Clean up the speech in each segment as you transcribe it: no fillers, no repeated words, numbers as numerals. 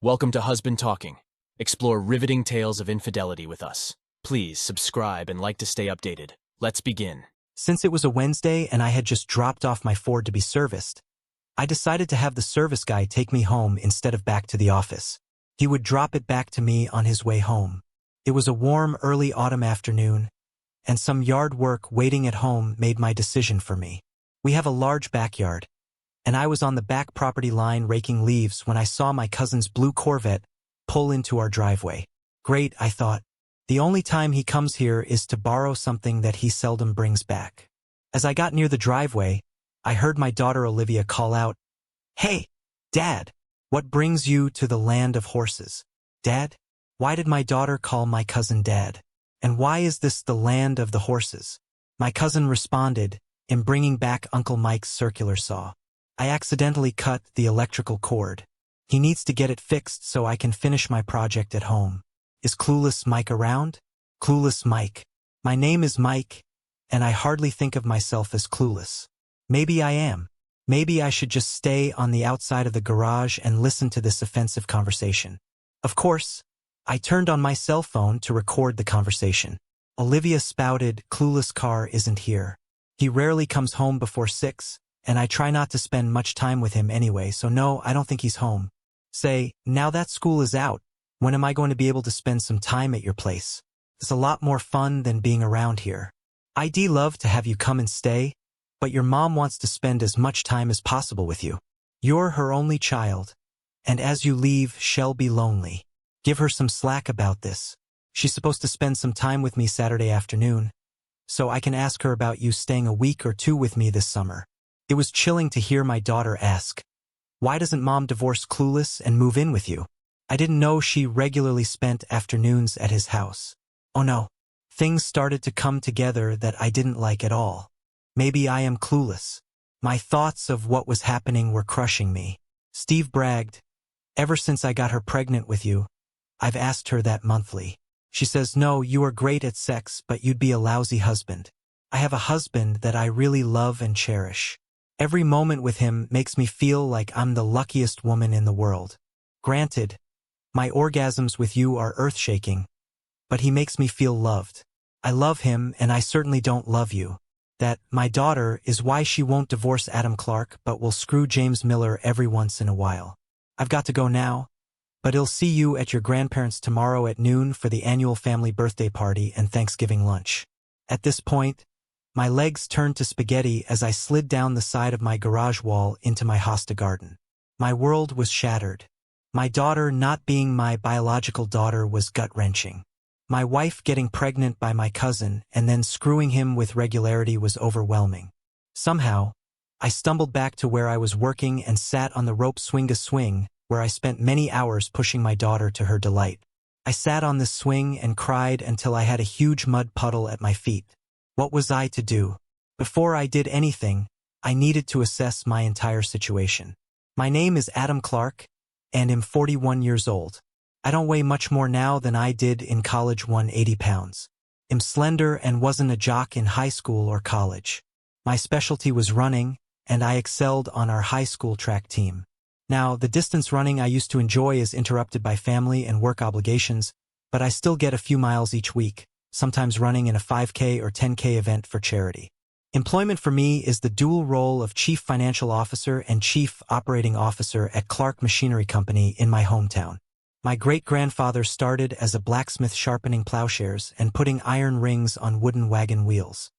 Welcome to Husband Talking. Explore riveting tales of infidelity with us. Please subscribe and like to stay updated. Let's begin. Since it was a Wednesday and I had just dropped off my Ford to be serviced, I decided to have the service guy take me home instead of back to the office. He would drop it back to me on his way home. It was a warm, early autumn afternoon, and some yard work waiting at home made my decision for me. We have a large backyard, and I was on the back property line raking leaves when I saw my cousin's blue Corvette pull into our driveway. Great, I thought. The only time he comes here is to borrow something that he seldom brings back. As I got near the driveway, I heard my daughter Olivia call out, "Hey, Dad, what brings you to the land of horses?" Dad? Why did my daughter call my cousin Dad? And why is this the land of the horses? My cousin responded, in bringing back Uncle Mike's circular saw. I accidentally cut the electrical cord. He needs to get it fixed so I can finish my project at home. Is Clueless Mike around? Clueless Mike. My name is Mike, and I hardly think of myself as clueless. Maybe I am. Maybe I should just stay on the outside of the garage and listen to this offensive conversation. Of course, I turned on my cell phone to record the conversation. Olivia spouted, "Clueless car isn't here. He rarely comes home before 6, and I try not to spend much time with him anyway, so no, I don't think he's home." Say, now that school is out, when am I going to be able to spend some time at your place? It's a lot more fun than being around here. I'd love to have you come and stay, but your mom wants to spend as much time as possible with you. You're her only child, and as you leave, she'll be lonely. Give her some slack about this. She's supposed to spend some time with me Saturday afternoon, so I can ask her about you staying a week or two with me this summer. It was chilling to hear my daughter ask, "Why doesn't Mom divorce Clueless and move in with you?" I didn't know she regularly spent afternoons at his house. Oh no, things started to come together that I didn't like at all. Maybe I am clueless. My thoughts of what was happening were crushing me. Steve bragged, "Ever since I got her pregnant with you, I've asked her that monthly. She says, 'No, you are great at sex, but you'd be a lousy husband.' I have a husband that I really love and cherish. Every moment with him makes me feel like I'm the luckiest woman in the world. Granted, my orgasms with you are earth-shaking, but he makes me feel loved. I love him, and I certainly don't love you. That, my daughter, is why she won't divorce Adam Clark but will screw James Miller every once in a while. I've got to go now, but I'll see you at your grandparents' tomorrow at noon for the annual family birthday party and Thanksgiving lunch." At this point, my legs turned to spaghetti as I slid down the side of my garage wall into my hosta garden. My world was shattered. My daughter not being my biological daughter was gut-wrenching. My wife getting pregnant by my cousin and then screwing him with regularity was overwhelming. Somehow, I stumbled back to where I was working and sat on the rope swing-a-swing, where I spent many hours pushing my daughter to her delight. I sat on this swing and cried until I had a huge mud puddle at my feet. What was I to do? Before I did anything, I needed to assess my entire situation. My name is Adam Clark, and I'm 41 years old. I don't weigh much more now than I did in college, 180 pounds. I'm slender and wasn't a jock in high school or college. My specialty was running, and I excelled on our high school track team. Now, the distance running I used to enjoy is interrupted by family and work obligations, but I still get a few miles each week, sometimes running in a 5K or 10K event for charity. Employment for me is the dual role of Chief Financial Officer and Chief Operating Officer at Clark Machinery Company in my hometown. My great-grandfather started as a blacksmith sharpening plowshares and putting iron rings on wooden wagon wheels.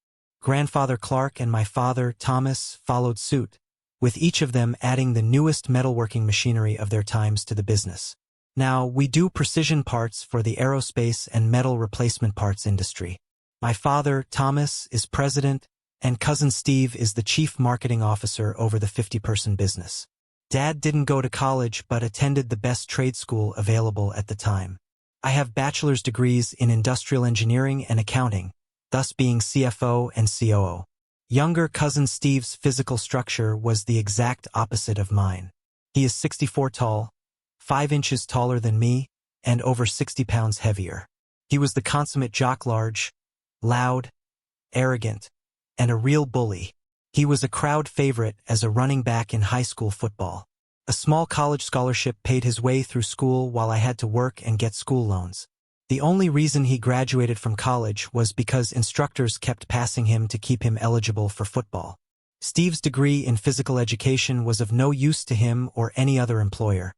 Grandfather Clark and my father, Thomas, followed suit, with each of them adding the newest metalworking machinery of their times to the business. Now, we do precision parts for the aerospace and metal replacement parts industry. My father, Thomas, is president, and cousin Steve is the chief marketing officer over the 50-person business. Dad didn't go to college but attended the best trade school available at the time. I have bachelor's degrees in industrial engineering and accounting, thus being CFO and COO. Younger cousin Steve's physical structure was the exact opposite of mine. He is 64 tall, 5 inches taller than me, and over 60 pounds heavier. He was the consummate jock, large, loud, arrogant, and a real bully. He was a crowd favorite as a running back in high school football. A small college scholarship paid his way through school while I had to work and get school loans. The only reason he graduated from college was because instructors kept passing him to keep him eligible for football. Steve's degree in physical education was of no use to him or any other employer,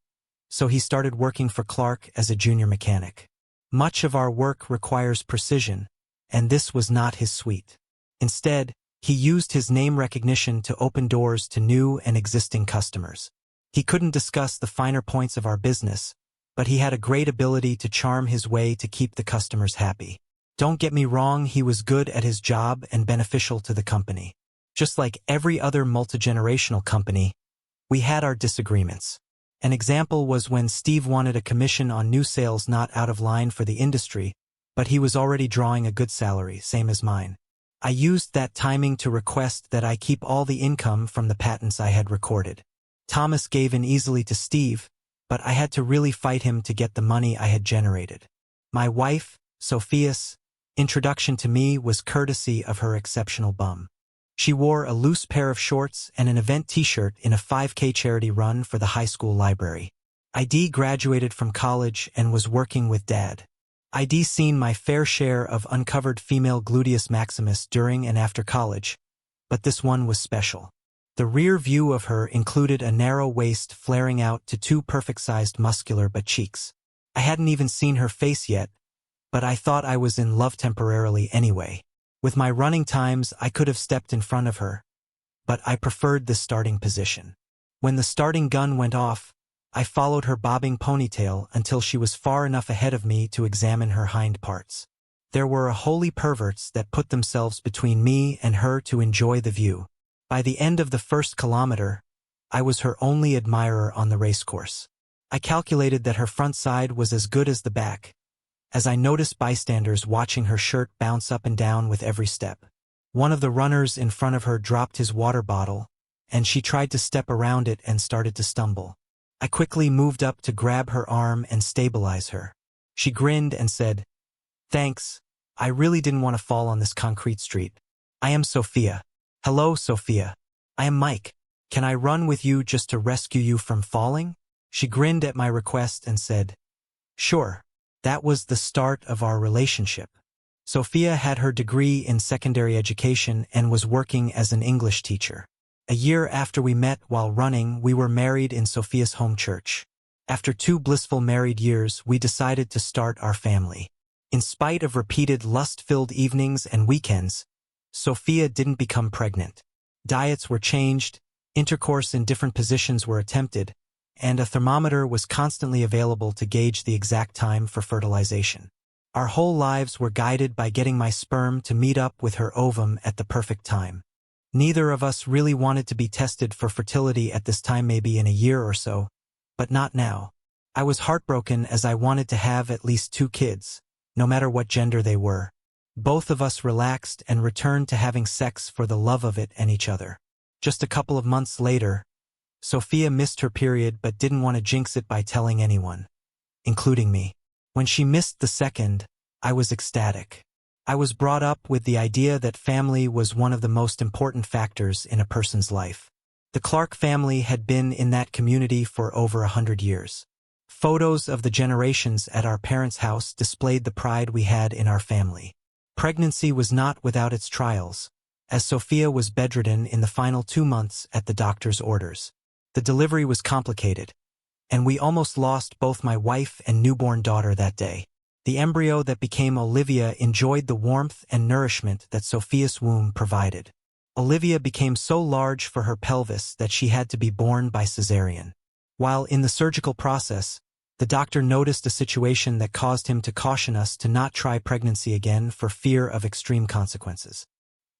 so he started working for Clark as a junior mechanic. Much of our work requires precision, and this was not his suite. Instead, he used his name recognition to open doors to new and existing customers. He couldn't discuss the finer points of our business, but he had a great ability to charm his way to keep the customers happy. Don't get me wrong, he was good at his job and beneficial to the company. Just like every other multi-generational company, we had our disagreements. An example was when Steve wanted a commission on new sales not out of line for the industry, but he was already drawing a good salary, same as mine. I used that timing to request that I keep all the income from the patents I had recorded. Thomas gave in easily to Steve, but I had to really fight him to get the money I had generated. My wife, Sophia's, introduction to me was courtesy of her exceptional bum. She wore a loose pair of shorts and an event t-shirt in a 5K charity run for the high school library. ID graduated from college and was working with Dad. ID seen my fair share of uncovered female gluteus maximus during and after college, but this one was special. The rear view of her included a narrow waist flaring out to two perfect-sized muscular butt cheeks. I hadn't even seen her face yet, but I thought I was in love temporarily anyway. With my running times, I could have stepped in front of her, but I preferred the starting position. When the starting gun went off, I followed her bobbing ponytail until she was far enough ahead of me to examine her hind parts. There were holy perverts that put themselves between me and her to enjoy the view. By the end of the first kilometer, I was her only admirer on the racecourse. I calculated that her front side was as good as the back, as I noticed bystanders watching her shirt bounce up and down with every step. One of the runners in front of her dropped his water bottle, and she tried to step around it and started to stumble. I quickly moved up to grab her arm and stabilize her. She grinned and said, "Thanks, I really didn't want to fall on this concrete street. I am Sophia." "Hello, Sophia. I am Mike. Can I run with you just to rescue you from falling?" She grinned at my request and said, "Sure." That was the start of our relationship. Sophia had her degree in secondary education and was working as an English teacher. A year after we met while running, we were married in Sophia's home church. After 2 blissful married years, we decided to start our family. In spite of repeated lust-filled evenings and weekends, Sophia didn't become pregnant. Diets were changed, intercourse in different positions were attempted, and a thermometer was constantly available to gauge the exact time for fertilization. Our whole lives were guided by getting my sperm to meet up with her ovum at the perfect time. Neither of us really wanted to be tested for fertility at this time, maybe in a year or so, but not now. I was heartbroken as I wanted to have at least 2 kids, no matter what gender they were. Both of us relaxed and returned to having sex for the love of it and each other. Just a couple of months later, Sophia missed her period but didn't want to jinx it by telling anyone, including me. When she missed the second, I was ecstatic. I was brought up with the idea that family was one of the most important factors in a person's life. The Clark family had been in that community for over 100 years. Photos of the generations at our parents' house displayed the pride we had in our family. Pregnancy was not without its trials, as Sophia was bedridden in the final 2 months at the doctor's orders. The delivery was complicated, and we almost lost both my wife and newborn daughter that day. The embryo that became Olivia enjoyed the warmth and nourishment that Sophia's womb provided. Olivia became so large for her pelvis that she had to be born by cesarean. While in the surgical process, the doctor noticed a situation that caused him to caution us to not try pregnancy again for fear of extreme consequences.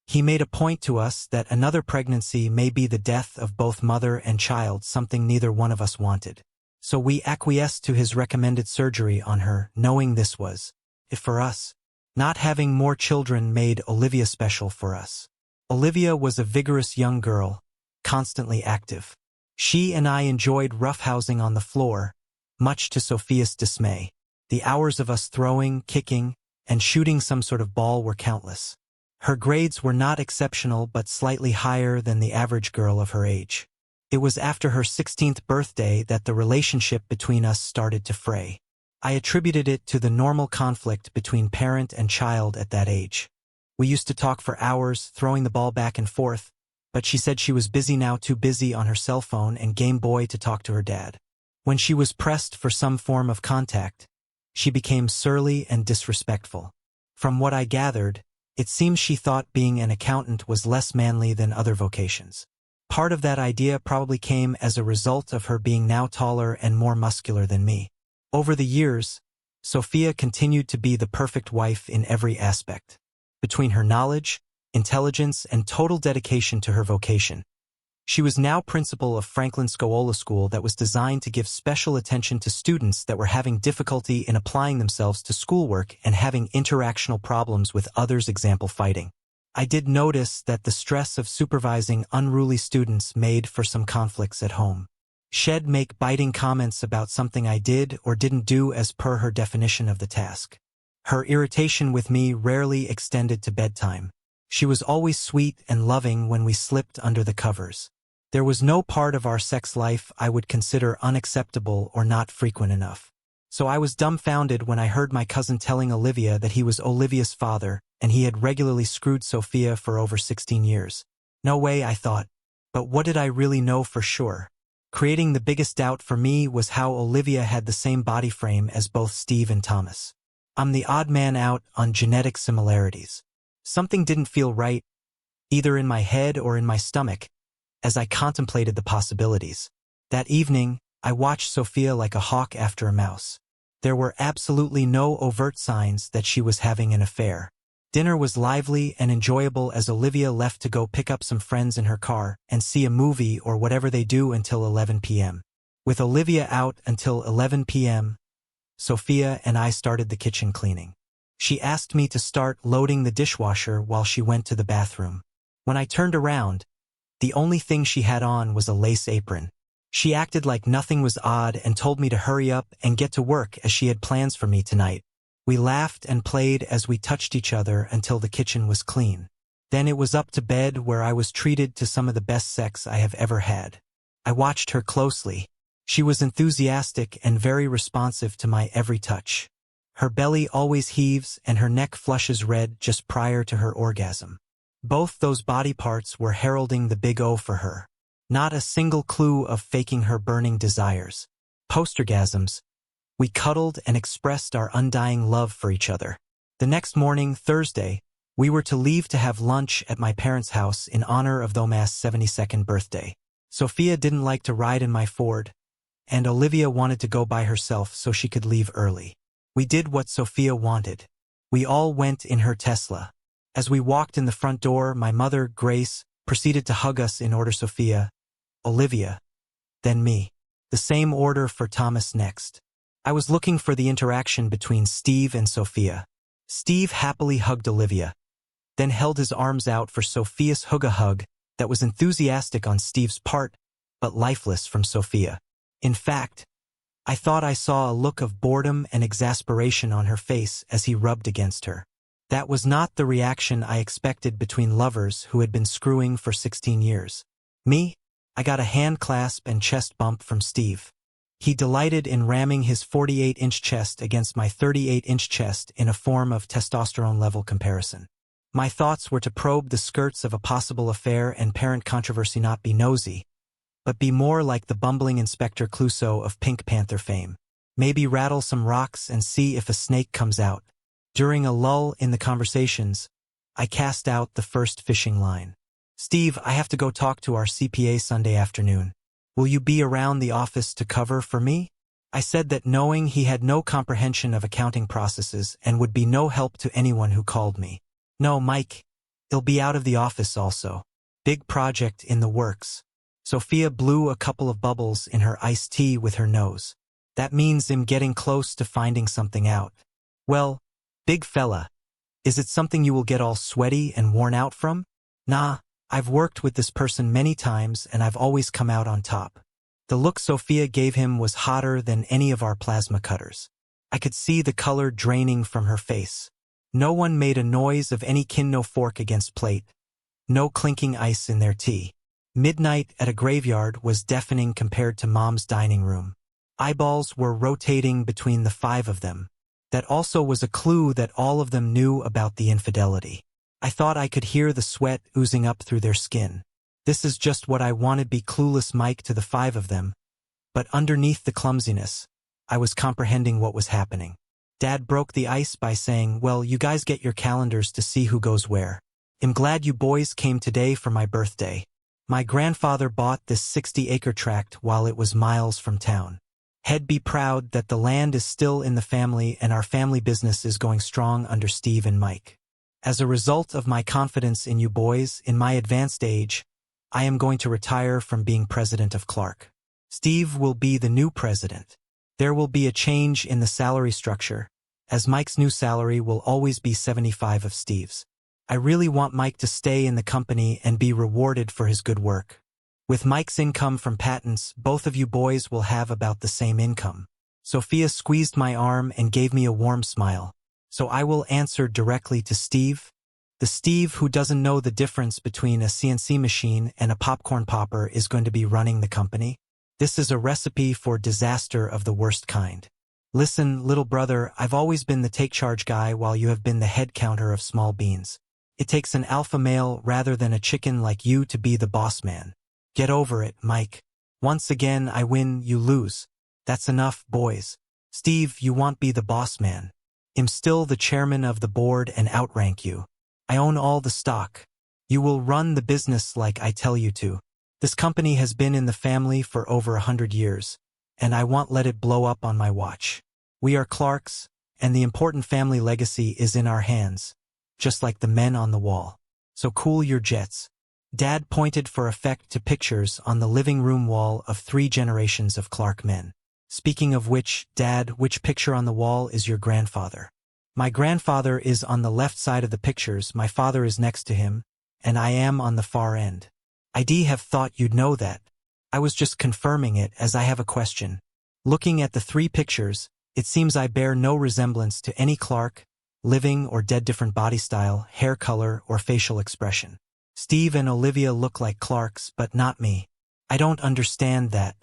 He made a point to us that another pregnancy may be the death of both mother and child, something neither one of us wanted. So we acquiesced to his recommended surgery on her, knowing this was, if for us, not having more children made Olivia special for us. Olivia was a vigorous young girl, constantly active. She and I enjoyed roughhousing on the floor, much to Sophia's dismay. The hours of us throwing, kicking, and shooting some sort of ball were countless. Her grades were not exceptional but slightly higher than the average girl of her age. It was after her 16th birthday that the relationship between us started to fray. I attributed it to the normal conflict between parent and child at that age. We used to talk for hours, throwing the ball back and forth, but she said she was busy now, too busy on her cell phone and Game Boy to talk to her dad. When she was pressed for some form of contact, she became surly and disrespectful. From what I gathered, it seems she thought being an accountant was less manly than other vocations. Part of that idea probably came as a result of her being now taller and more muscular than me. Over the years, Sophia continued to be the perfect wife in every aspect. Between her knowledge, intelligence, and total dedication to her vocation, she was now principal of Franklin Scola School that was designed to give special attention to students that were having difficulty in applying themselves to schoolwork and having interactional problems with others, example fighting. I did notice that the stress of supervising unruly students made for some conflicts at home. She'd make biting comments about something I did or didn't do as per her definition of the task. Her irritation with me rarely extended to bedtime. She was always sweet and loving when we slipped under the covers. There was no part of our sex life I would consider unacceptable or not frequent enough. So I was dumbfounded when I heard my cousin telling Olivia that he was Olivia's father and he had regularly screwed Sophia for over 16 years. No way, I thought. But what did I really know for sure? Creating the biggest doubt for me was how Olivia had the same body frame as both Steve and Thomas. I'm the odd man out on genetic similarities. Something didn't feel right, either in my head or in my stomach, as I contemplated the possibilities. That evening, I watched Sophia like a hawk after a mouse. There were absolutely no overt signs that she was having an affair. Dinner was lively and enjoyable as Olivia left to go pick up some friends in her car and see a movie or whatever they do until 11 p.m. With Olivia out until 11 p.m., Sophia and I started the kitchen cleaning. She asked me to start loading the dishwasher while she went to the bathroom. When I turned around, the only thing she had on was a lace apron. She acted like nothing was odd and told me to hurry up and get to work as she had plans for me tonight. We laughed and played as we touched each other until the kitchen was clean. Then it was up to bed where I was treated to some of the best sex I have ever had. I watched her closely. She was enthusiastic and very responsive to my every touch. Her belly always heaves and her neck flushes red just prior to her orgasm. Both those body parts were heralding the big O for her. Not a single clue of faking her burning desires. Post-orgasms, we cuddled and expressed our undying love for each other. The next morning, Thursday, we were to leave to have lunch at my parents' house in honor of Thomas' 72nd birthday. Sophia didn't like to ride in my Ford, and Olivia wanted to go by herself so she could leave early. We did what Sophia wanted. We all went in her Tesla. As we walked in the front door, my mother, Grace, proceeded to hug us in order: Sophia, Olivia, then me. The same order for Thomas next. I was looking for the interaction between Steve and Sophia. Steve happily hugged Olivia, then held his arms out for Sophia's hug that was enthusiastic on Steve's part, but lifeless from Sophia. In fact, I thought I saw a look of boredom and exasperation on her face as he rubbed against her. That was not the reaction I expected between lovers who had been screwing for 16 years. Me? I got a hand clasp and chest bump from Steve. He delighted in ramming his 48-inch chest against my 38-inch chest in a form of testosterone level comparison. My thoughts were to probe the skirts of a possible affair and parent controversy, not be nosy, but be more like the bumbling Inspector Clouseau of Pink Panther fame. Maybe rattle some rocks and see if a snake comes out. During a lull in the conversations, I cast out the first fishing line. Steve, I have to go talk to our CPA Sunday afternoon. Will you be around the office to cover for me? I said that knowing he had no comprehension of accounting processes and would be no help to anyone who called me. No, Mike. He'll be out of the office also. Big project in the works. Sophia blew a couple of bubbles in her iced tea with her nose. That means I'm getting close to finding something out. Well, big fella, is it something you will get all sweaty and worn out from? Nah, I've worked with this person many times and I've always come out on top. The look Sophia gave him was hotter than any of our plasma cutters. I could see the color draining from her face. No one made a noise of any kin, no fork against plate, no clinking ice in their tea. Midnight at a graveyard was deafening compared to Mom's dining room. Eyeballs were rotating between the five of them. That also was a clue that all of them knew about the infidelity. I thought I could hear the sweat oozing up through their skin. This is just what I wanted, be clueless Mike to the five of them. But underneath the clumsiness, I was comprehending what was happening. Dad broke the ice by saying, well, you guys get your calendars to see who goes where. I'm glad you boys came today for my birthday. My grandfather bought this 60-acre tract while it was miles from town. He'd be proud that the land is still in the family and our family business is going strong under Steve and Mike. As a result of my confidence in you boys, in my advanced age, I am going to retire from being president of Clark. Steve will be the new president. There will be a change in the salary structure, as Mike's new salary will always be 75 of Steve's. I really want Mike to stay in the company and be rewarded for his good work. With Mike's income from patents, both of you boys will have about the same income. Sophia squeezed my arm and gave me a warm smile. So I will answer directly to Steve. The Steve who doesn't know the difference between a CNC machine and a popcorn popper is going to be running the company. This is a recipe for disaster of the worst kind. Listen, little brother, I've always been the take-charge guy while you have been the head counter of small beans. It takes an alpha male rather than a chicken like you to be the boss man. Get over it, Mike. Once again, I win, you lose. That's enough, boys. Steve, you won't be the boss man. I'm still the chairman of the board and outrank you. I own all the stock. You will run the business like I tell you to. This company has been in the family for over 100 years, and I won't let it blow up on my watch. We are Clarks, and the important family legacy is in our hands, just like the men on the wall. So cool your jets. Dad pointed for effect to pictures on the living room wall of 3 generations of Clark men. Speaking of which, Dad, which picture on the wall is your grandfather? My grandfather is on the left side of the pictures, my father is next to him, and I am on the far end. I'd have thought you'd know that. I was just confirming it as I have a question. Looking at the 3 pictures, it seems I bear no resemblance to any Clark, living or dead, different body style, hair color, or facial expression. Steve and Olivia look like Clarks, but not me. I don't understand that.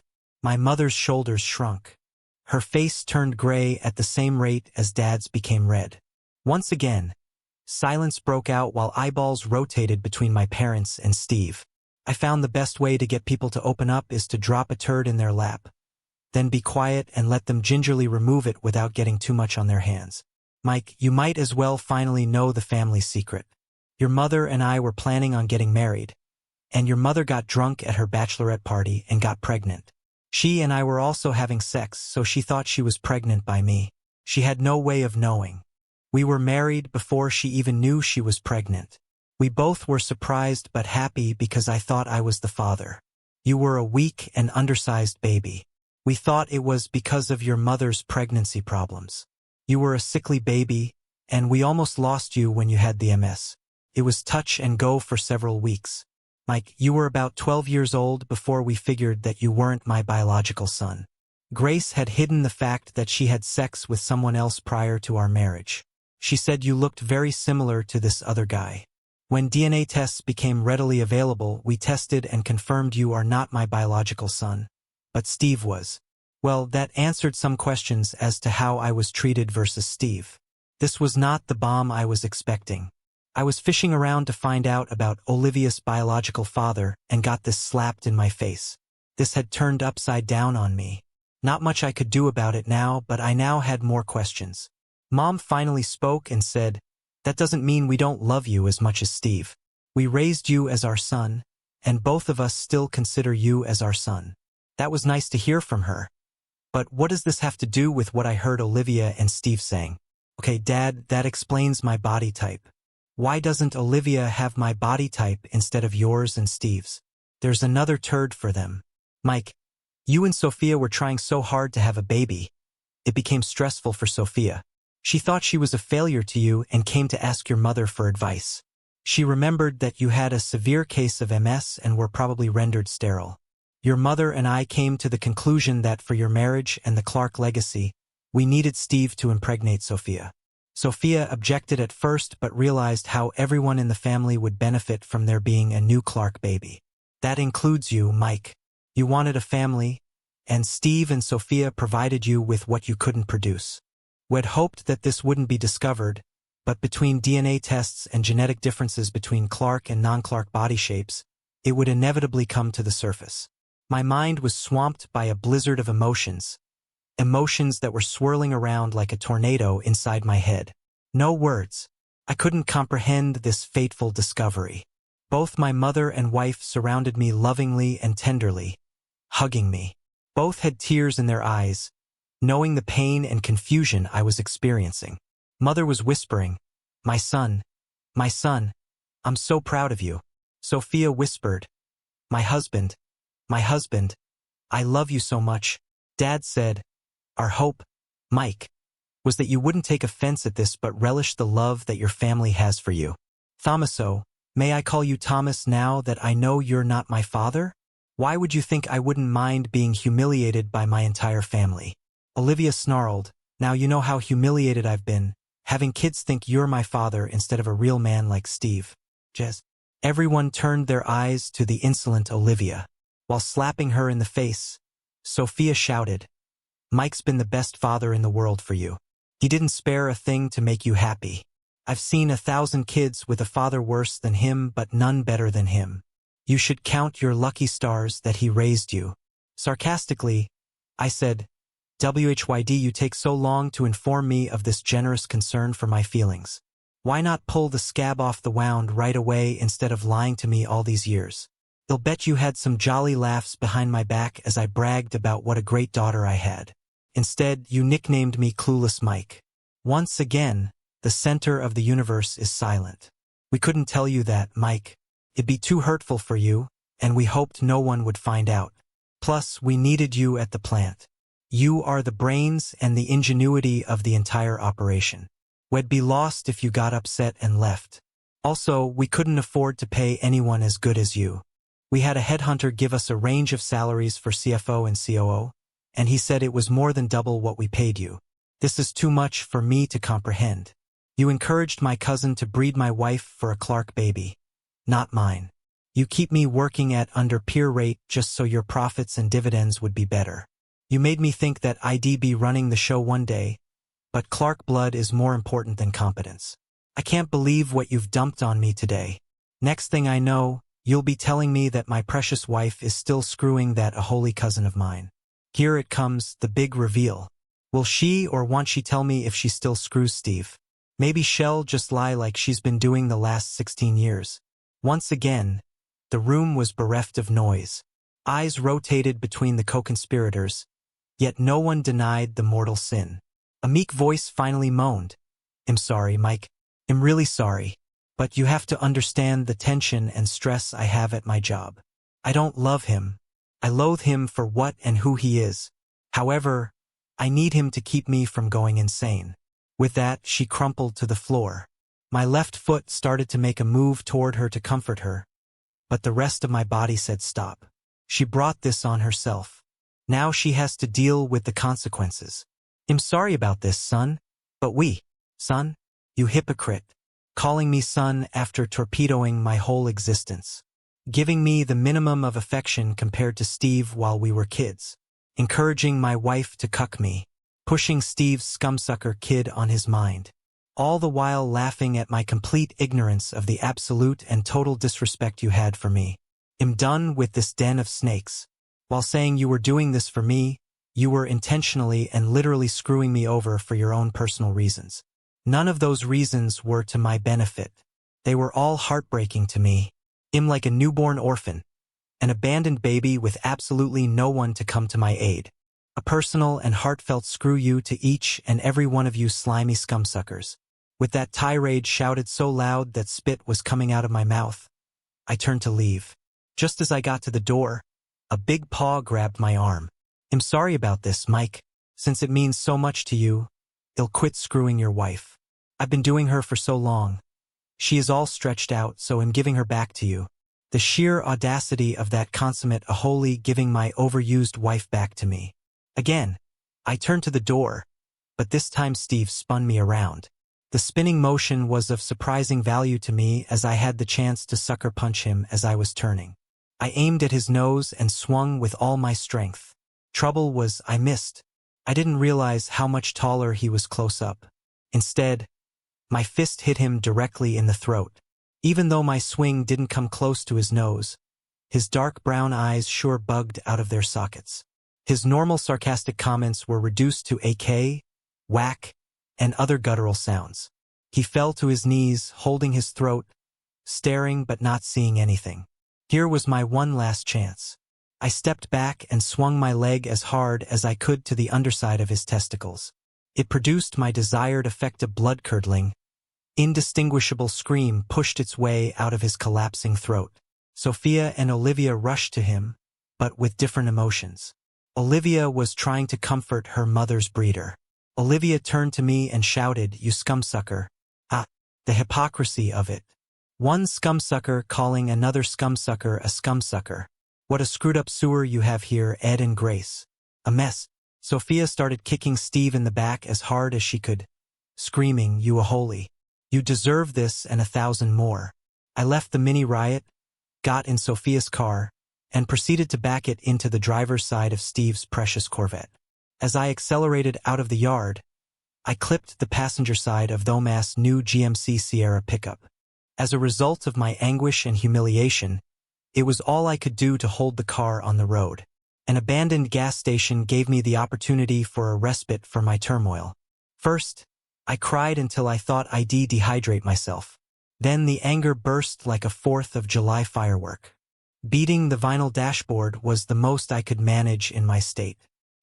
My mother's shoulders shrunk. Her face turned gray at the same rate as Dad's became red. Once again, silence broke out while eyeballs rotated between my parents and Steve. I found the best way to get people to open up is to drop a turd in their lap, then be quiet and let them gingerly remove it without getting too much on their hands. Mike, you might as well finally know the family secret. Your mother and I were planning on getting married, and your mother got drunk at her bachelorette party and got pregnant. She and I were also having sex, so she thought she was pregnant by me. She had no way of knowing. We were married before she even knew she was pregnant. We both were surprised but happy because I thought I was the father. You were a weak and undersized baby. We thought it was because of your mother's pregnancy problems. You were a sickly baby, and we almost lost you when you had the MS. It was touch and go for several weeks. Mike, you were about 12 years old before we figured that you weren't my biological son. Grace had hidden the fact that she had sex with someone else prior to our marriage. She said you looked very similar to this other guy. When DNA tests became readily available, we tested and confirmed you are not my biological son, but Steve was. Well, that answered some questions as to how I was treated versus Steve. This was not the bomb I was expecting. I was fishing around to find out about Olivia's biological father and got this slapped in my face. This had turned upside down on me. Not much I could do about it now, but I now had more questions. Mom finally spoke and said, "That doesn't mean we don't love you as much as Steve. We raised you as our son, and both of us still consider you as our son." That was nice to hear from her. But what does this have to do with what I heard Olivia and Steve saying? Okay, Dad, that explains my body type. Why doesn't Olivia have my body type instead of yours and Steve's? There's another turd for them. Mike, you and Sophia were trying so hard to have a baby. It became stressful for Sophia. She thought she was a failure to you and came to ask your mother for advice. She remembered that you had a severe case of MS and were probably rendered sterile. Your mother and I came to the conclusion that for your marriage and the Clark legacy, we needed Steve to impregnate Sophia. Sophia objected at first but realized how everyone in the family would benefit from there being a new Clark baby. That includes you, Mike. You wanted a family, and Steve and Sophia provided you with what you couldn't produce. We'd hoped that this wouldn't be discovered, but between DNA tests and genetic differences between Clark and non-Clark body shapes, it would inevitably come to the surface. My mind was swamped by a blizzard of emotions that were swirling around like a tornado inside my head. No words. I couldn't comprehend this fateful discovery. Both my mother and wife surrounded me lovingly and tenderly, hugging me. Both had tears in their eyes, knowing the pain and confusion I was experiencing. Mother was whispering, my son, I'm so proud of you." Sophia whispered, my husband, I love you so much." Dad said, "Our hope, Mike, was that you wouldn't take offense at this but relish the love that your family has for you." "Thomaso, may I call you Thomas now that I know you're not my father? Why would you think I wouldn't mind being humiliated by my entire family?" Olivia snarled, "Now you know how humiliated I've been, having kids think you're my father instead of a real man like Steve." Jez. Everyone turned their eyes to the insolent Olivia. While slapping her in the face, Sophia shouted, "Mike's been the best father in the world for you. He didn't spare a thing to make you happy. I've seen 1,000 kids with a father worse than him but none better than him. You should count your lucky stars that he raised you." Sarcastically, I said, "WHYD you take so long to inform me of this generous concern for my feelings? Why not pull the scab off the wound right away instead of lying to me all these years? I'll bet you had some jolly laughs behind my back as I bragged about what a great daughter I had. Instead, you nicknamed me Clueless Mike. Once again, the center of the universe is silent. We couldn't tell you that, Mike. It'd be too hurtful for you, and we hoped no one would find out. Plus, we needed you at the plant. You are the brains and the ingenuity of the entire operation. We'd be lost if you got upset and left. Also, we couldn't afford to pay anyone as good as you. We had a headhunter give us a range of salaries for CFO and COO, and he said it was more than double what we paid you. This is too much for me to comprehend. You encouraged my cousin to breed my wife for a Clark baby. Not mine. You keep me working at under peer rate just so your profits and dividends would be better. You made me think that I'd be running the show one day, but Clark blood is more important than competence. I can't believe what you've dumped on me today. Next thing I know, you'll be telling me that my precious wife is still screwing that a holy cousin of mine. Here it comes, the big reveal. Will she or won't she tell me if she still screws Steve? Maybe she'll just lie like she's been doing the last 16 years. Once again, the room was bereft of noise. Eyes rotated between the co-conspirators, yet no one denied the mortal sin. A meek voice finally moaned, "I'm sorry, Mike. I'm really sorry. But you have to understand the tension and stress I have at my job. I don't love him. I loathe him for what and who he is. However, I need him to keep me from going insane." With that, she crumpled to the floor. My left foot started to make a move toward her to comfort her, but the rest of my body said stop. She brought this on herself. Now she has to deal with the consequences. "I'm sorry about this, son. But son, you hypocrite. Calling me son after torpedoing my whole existence. Giving me the minimum of affection compared to Steve while we were kids. Encouraging my wife to cuck me. Pushing Steve's scumsucker kid on his mind. All the while laughing at my complete ignorance of the absolute and total disrespect you had for me. I'm done with this den of snakes. While saying you were doing this for me, you were intentionally and literally screwing me over for your own personal reasons. None of those reasons were to my benefit. They were all heartbreaking to me. I'm like a newborn orphan, an abandoned baby with absolutely no one to come to my aid. A personal and heartfelt screw you to each and every one of you slimy scumsuckers." With that tirade shouted so loud that spit was coming out of my mouth, I turned to leave. Just as I got to the door, a big paw grabbed my arm. "I'm sorry about this, Mike. Since it means so much to you, I'll quit screwing your wife. I've been doing her for so long. She is all stretched out, so I'm giving her back to you." The sheer audacity of that consummate holy giving my overused wife back to me. Again, I turned to the door, but this time Steve spun me around. The spinning motion was of surprising value to me as I had the chance to sucker punch him as I was turning. I aimed at his nose and swung with all my strength. Trouble was, I missed. I didn't realize how much taller he was close up. Instead, my fist hit him directly in the throat. Even though my swing didn't come close to his nose, his dark brown eyes sure bugged out of their sockets. His normal sarcastic comments were reduced to AK, whack, and other guttural sounds. He fell to his knees, holding his throat, staring but not seeing anything. Here was my one last chance. I stepped back and swung my leg as hard as I could to the underside of his testicles. It produced my desired effect of blood-curdling. Indistinguishable scream pushed its way out of his collapsing throat. Sophia and Olivia rushed to him, but with different emotions. Olivia was trying to comfort her mother's breeder. Olivia turned to me and shouted, "You scumsucker." Ah, the hypocrisy of it. One scumsucker calling another scumsucker a scumsucker. What a screwed-up sewer you have here, Ed and Grace. A mess. Sophia started kicking Steve in the back as hard as she could, screaming, "You a holy. You deserve this and 1,000 more." I left the mini riot, got in Sophia's car, and proceeded to back it into the driver's side of Steve's precious Corvette. As I accelerated out of the yard, I clipped the passenger side of Thomas' new GMC Sierra pickup. As a result of my anguish and humiliation, it was all I could do to hold the car on the road. An abandoned gas station gave me the opportunity for a respite from my turmoil. First, I cried until I thought I'd dehydrate myself. Then the anger burst like a 4th of July firework. Beating the vinyl dashboard was the most I could manage in my state.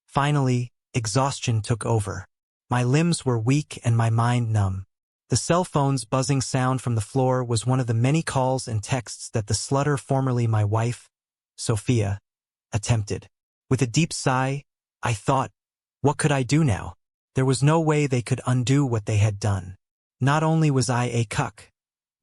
Finally, exhaustion took over. My limbs were weak and my mind numb. The cell phone's buzzing sound from the floor was one of the many calls and texts that the slutter formerly my wife, Sophia, attempted. With a deep sigh, I thought, what could I do now? There was no way they could undo what they had done. Not only was I a cuck,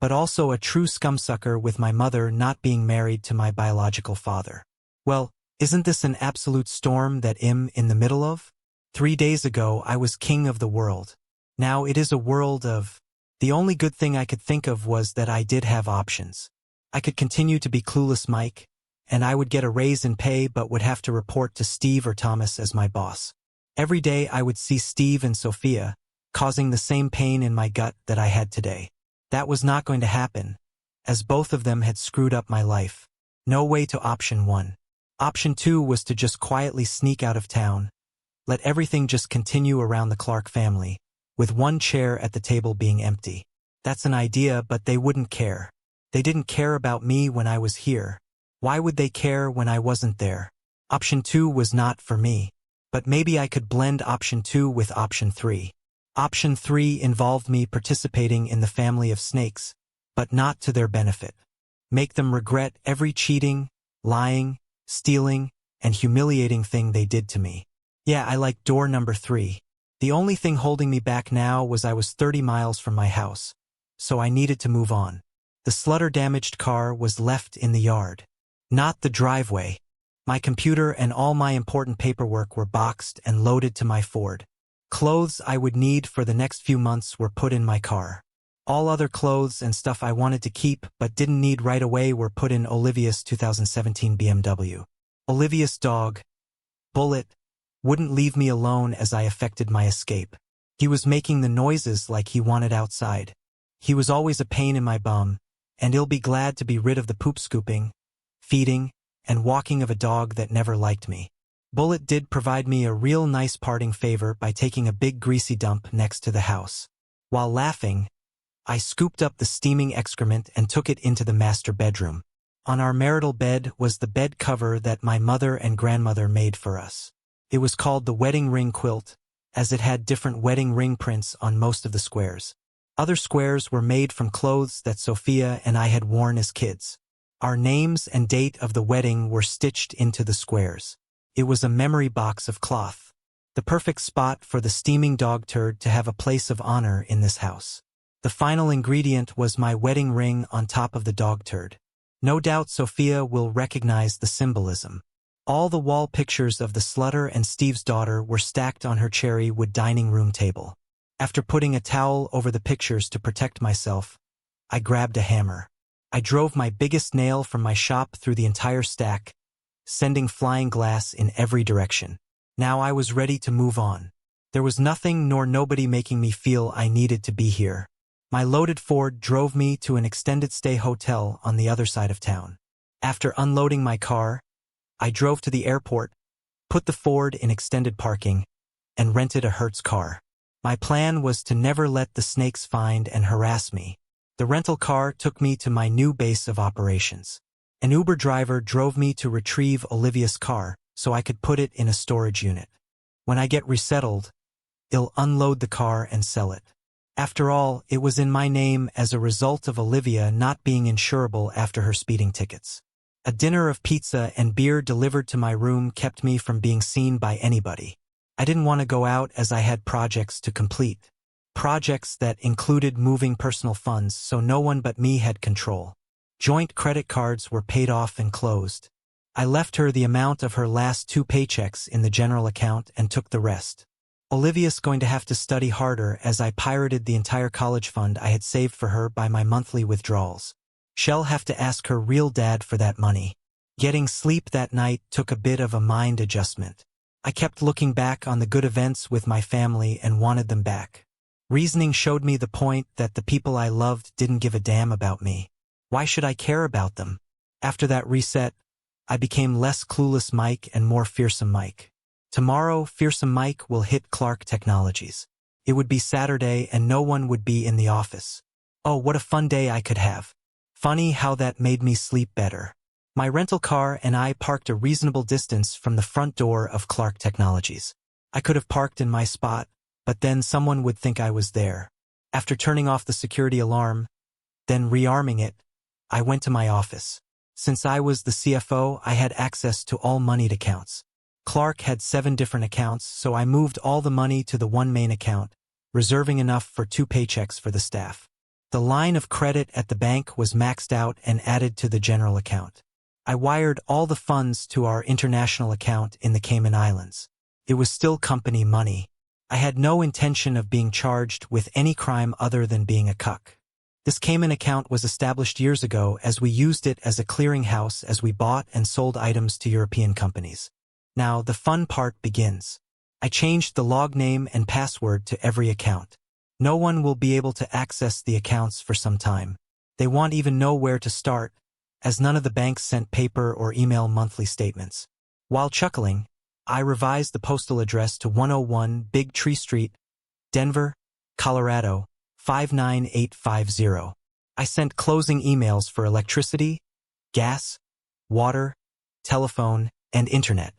but also a true scumsucker with my mother not being married to my biological father. Well, isn't this an absolute storm that I'm in the middle of? 3 days ago I was king of the world. Now it is a world of... The only good thing I could think of was that I did have options. I could continue to be clueless Mike, and I would get a raise in pay but would have to report to Steve or Thomas as my boss. Every day I would see Steve and Sophia, causing the same pain in my gut that I had today. That was not going to happen, as both of them had screwed up my life. No way to option 1. Option 2 was to just quietly sneak out of town, let everything just continue around the Clark family, with one chair at the table being empty. That's an idea, but they wouldn't care. They didn't care about me when I was here. Why would they care when I wasn't there? Option 2 was not for me. But maybe I could blend option 2 with option 3. Option 3 involved me participating in the family of snakes, but not to their benefit. Make them regret every cheating, lying, stealing, and humiliating thing they did to me. Yeah, I like door number 3. The only thing holding me back now was I was 30 miles from my house, so I needed to move on. The slutter-damaged car was left in the yard, not the driveway. My computer and all my important paperwork were boxed and loaded to my Ford. Clothes I would need for the next few months were put in my car. All other clothes and stuff I wanted to keep but didn't need right away were put in Olivia's 2017 BMW. Olivia's dog, Bullet, wouldn't leave me alone as I effected my escape. He was making the noises like he wanted outside. He was always a pain in my bum, and he'll be glad to be rid of the poop scooping, feeding, and walking of a dog that never liked me. Bullet did provide me a real nice parting favor by taking a big greasy dump next to the house. While laughing, I scooped up the steaming excrement and took it into the master bedroom. On our marital bed was the bed cover that my mother and grandmother made for us. It was called the wedding ring quilt, as it had different wedding ring prints on most of the squares. Other squares were made from clothes that Sophia and I had worn as kids. Our names and date of the wedding were stitched into the squares. It was a memory box of cloth, the perfect spot for the steaming dog turd to have a place of honor in this house. The final ingredient was my wedding ring on top of the dog turd. No doubt Sophia will recognize the symbolism. All the wall pictures of the slutter and Steve's daughter were stacked on her cherry wood dining room table. After putting a towel over the pictures to protect myself, I grabbed a hammer. I drove my biggest nail from my shop through the entire stack, sending flying glass in every direction. Now I was ready to move on. There was nothing nor nobody making me feel I needed to be here. My loaded Ford drove me to an extended stay hotel on the other side of town. After unloading my car, I drove to the airport, put the Ford in extended parking, and rented a Hertz car. My plan was to never let the snakes find and harass me. The rental car took me to my new base of operations. An Uber driver drove me to retrieve Olivia's car so I could put it in a storage unit. When I get resettled, I'll unload the car and sell it. After all, it was in my name as a result of Olivia not being insurable after her speeding tickets. A dinner of pizza and beer delivered to my room kept me from being seen by anybody. I didn't want to go out as I had projects to complete. Projects that included moving personal funds so no one but me had control. Joint credit cards were paid off and closed. I left her the amount of her last 2 paychecks in the general account and took the rest. Olivia's going to have to study harder as I pirated the entire college fund I had saved for her by my monthly withdrawals. She'll have to ask her real dad for that money. Getting sleep that night took a bit of a mind adjustment. I kept looking back on the good events with my family and wanted them back. Reasoning showed me the point that the people I loved didn't give a damn about me. Why should I care about them? After that reset, I became less clueless Mike and more fearsome Mike. Tomorrow, fearsome Mike will hit Clark Technologies. It would be Saturday and no one would be in the office. Oh, what a fun day I could have. Funny how that made me sleep better. My rental car and I parked a reasonable distance from the front door of Clark Technologies. I could have parked in my spot, but then someone would think I was there. After turning off the security alarm, then rearming it, I went to my office. Since I was the CFO, I had access to all moneyed accounts. Clark had 7 different accounts, so I moved all the money to the one main account, reserving enough for 2 paychecks for the staff. The line of credit at the bank was maxed out and added to the general account. I wired all the funds to our international account in the Cayman Islands. It was still company money. I had no intention of being charged with any crime other than being a cuck. This Cayman account was established years ago as we used it as a clearinghouse as we bought and sold items to European companies. Now, the fun part begins. I changed the log name and password to every account. No one will be able to access the accounts for some time. They won't even know where to start, as none of the banks sent paper or email monthly statements. While chuckling, I revised the postal address to 101 Big Tree Street, Denver, Colorado, 59850. I sent closing emails for electricity, gas, water, telephone, and internet.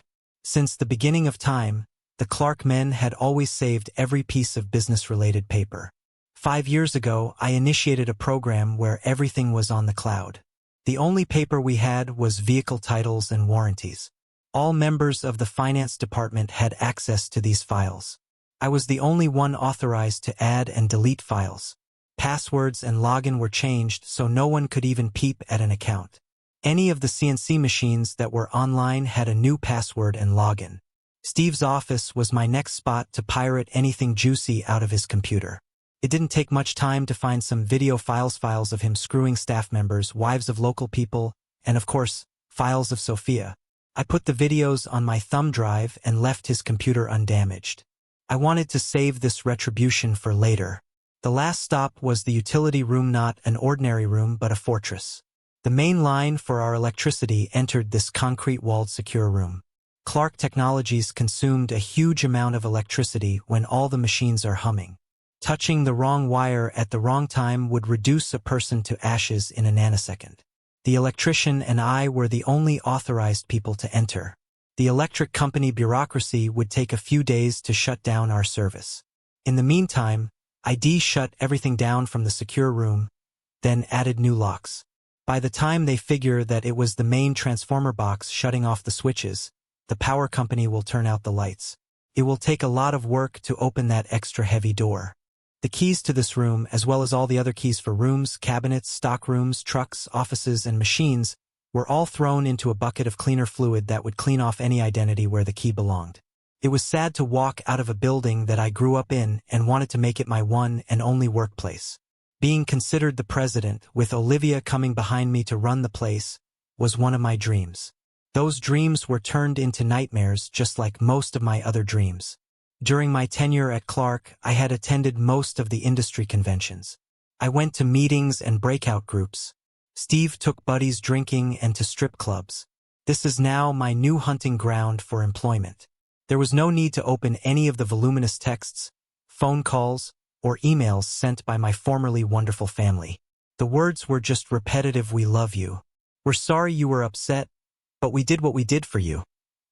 Since the beginning of time, the Clark men had always saved every piece of business-related paper. 5 years ago, I initiated a program where everything was on the cloud. The only paper we had was vehicle titles and warranties. All members of the finance department had access to these files. I was the only one authorized to add and delete files. Passwords and login were changed so no one could even peep at an account. Any of the CNC machines that were online had a new password and login. Steve's office was my next spot to pirate anything juicy out of his computer. It didn't take much time to find some video files of him screwing staff members, wives of local people, and of course, files of Sophia. I put the videos on my thumb drive and left his computer undamaged. I wanted to save this retribution for later. The last stop was the utility room, not an ordinary room but a fortress. The main line for our electricity entered this concrete-walled secure room. Clark Technologies consumed a huge amount of electricity when all the machines are humming. Touching the wrong wire at the wrong time would reduce a person to ashes in a nanosecond. The electrician and I were the only authorized people to enter. The electric company bureaucracy would take a few days to shut down our service. In the meantime, ID shut everything down from the secure room, then added new locks. By the time they figure that it was the main transformer box shutting off the switches, the power company will turn out the lights. It will take a lot of work to open that extra heavy door. The keys to this room, as well as all the other keys for rooms, cabinets, stock rooms, trucks, offices, and machines, were all thrown into a bucket of cleaner fluid that would clean off any identity where the key belonged. It was sad to walk out of a building that I grew up in and wanted to make it my one and only workplace. Being considered the president, with Olivia coming behind me to run the place, was one of my dreams. Those dreams were turned into nightmares just like most of my other dreams. During my tenure at Clark, I had attended most of the industry conventions. I went to meetings and breakout groups. Steve took buddies drinking and to strip clubs. This is now my new hunting ground for employment. There was no need to open any of the voluminous texts, phone calls, or emails sent by my formerly wonderful family. The words were just repetitive "we love you. We're sorry you were upset, but we did what we did for you.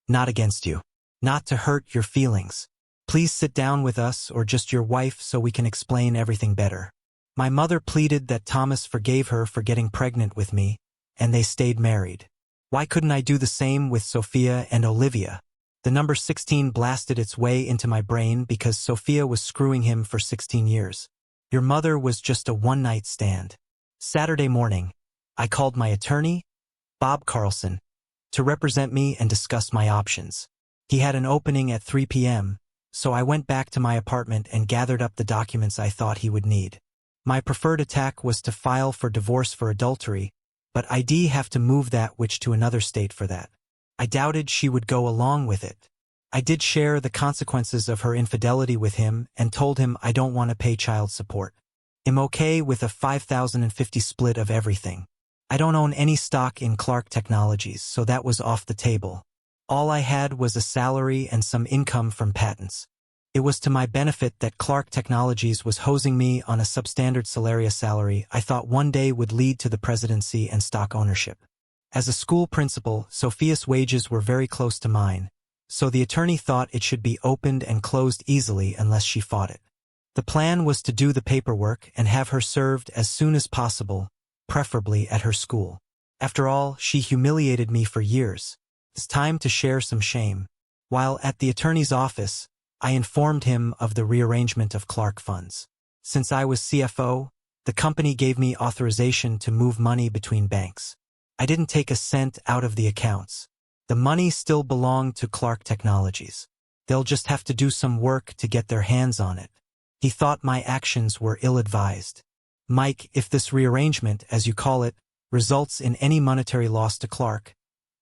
Not against you. Not to hurt your feelings. Please sit down with us or just your wife so we can explain everything better." My mother pleaded that Thomas forgave her for getting pregnant with me, and they stayed married. Why couldn't I do the same with Sophia and Olivia? The number 16 blasted its way into my brain because Sophia was screwing him for 16 years. Your mother was just a one-night stand. Saturday morning, I called my attorney, Bob Carlson, to represent me and discuss my options. He had an opening at 3 p.m., so I went back to my apartment and gathered up the documents I thought he would need. My preferred attack was to file for divorce for adultery, but I'd have to move that witch to another state for that. I doubted she would go along with it. I did share the consequences of her infidelity with him and told him I don't want to pay child support. I'm okay with a 5,050 split of everything. I don't own any stock in Clark Technologies, so that was off the table. All I had was a salary and some income from patents. It was to my benefit that Clark Technologies was hosing me on a substandard salaria salary I thought one day would lead to the presidency and stock ownership. As a school principal, Sophia's wages were very close to mine, so the attorney thought it should be opened and closed easily unless she fought it. The plan was to do the paperwork and have her served as soon as possible, preferably at her school. After all, she humiliated me for years. It's time to share some shame. While at the attorney's office, I informed him of the rearrangement of Clark funds. Since I was CFO, the company gave me authorization to move money between banks. I didn't take a cent out of the accounts. The money still belonged to Clark Technologies. They'll just have to do some work to get their hands on it. He thought my actions were ill-advised. Mike, if this rearrangement, as you call it, results in any monetary loss to Clark,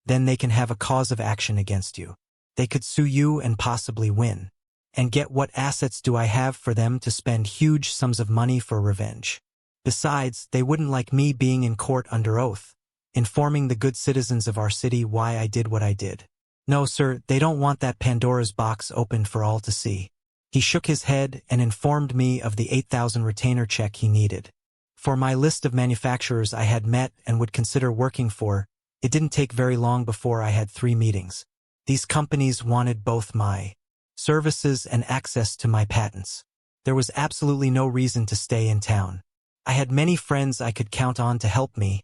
then they can have a cause of action against you. They could sue you and possibly win. And get what assets do I have for them to spend huge sums of money for revenge? Besides, they wouldn't like me being in court under oath, informing the good citizens of our city why I did what I did. No, sir, they don't want that Pandora's box opened for all to see. He shook his head and informed me of the $8,000 retainer check he needed. For my list of manufacturers I had met and would consider working for, it didn't take very long before I had 3 meetings. These companies wanted both my services and access to my patents. There was absolutely no reason to stay in town. I had many friends I could count on to help me,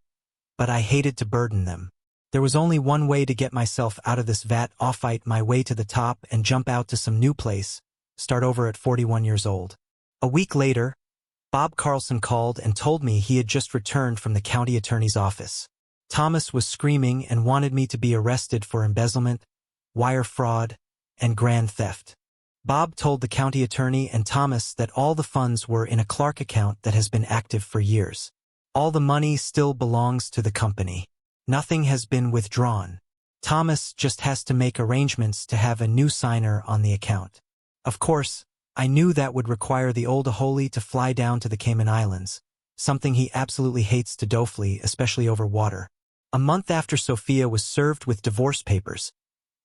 but I hated to burden them. There was only one way to get myself out of this vat, fight my way to the top and jump out to some new place, start over at 41 years old. A week later, Bob Carlson called and told me he had just returned from the county attorney's office. Thomas was screaming and wanted me to be arrested for embezzlement, wire fraud, and grand theft. Bob told the county attorney and Thomas that all the funds were in a Clark account that has been active for years. All the money still belongs to the company. Nothing has been withdrawn. Thomas just has to make arrangements to have a new signer on the account. Of course, I knew that would require the old Aholy to fly down to the Cayman Islands, something he absolutely hates to do, especially over water. A month after Sophia was served with divorce papers,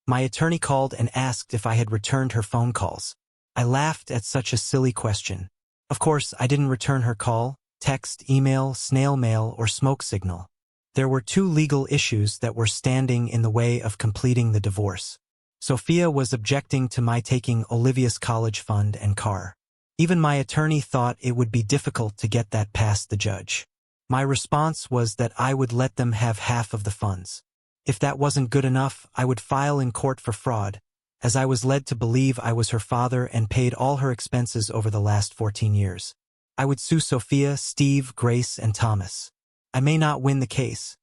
my attorney called and asked if I had returned her phone calls. I laughed at such a silly question. Of course, I didn't return her call, text, email, snail mail, or smoke signal. There were 2 legal issues that were standing in the way of completing the divorce. Sophia was objecting to my taking Olivia's college fund and car. Even my attorney thought it would be difficult to get that past the judge. My response was that I would let them have half of the funds. If that wasn't good enough, I would file in court for fraud, as I was led to believe I was her father and paid all her expenses over the last 14 years. I would sue Sophia, Steve, Grace, and Thomas. I may not win the case,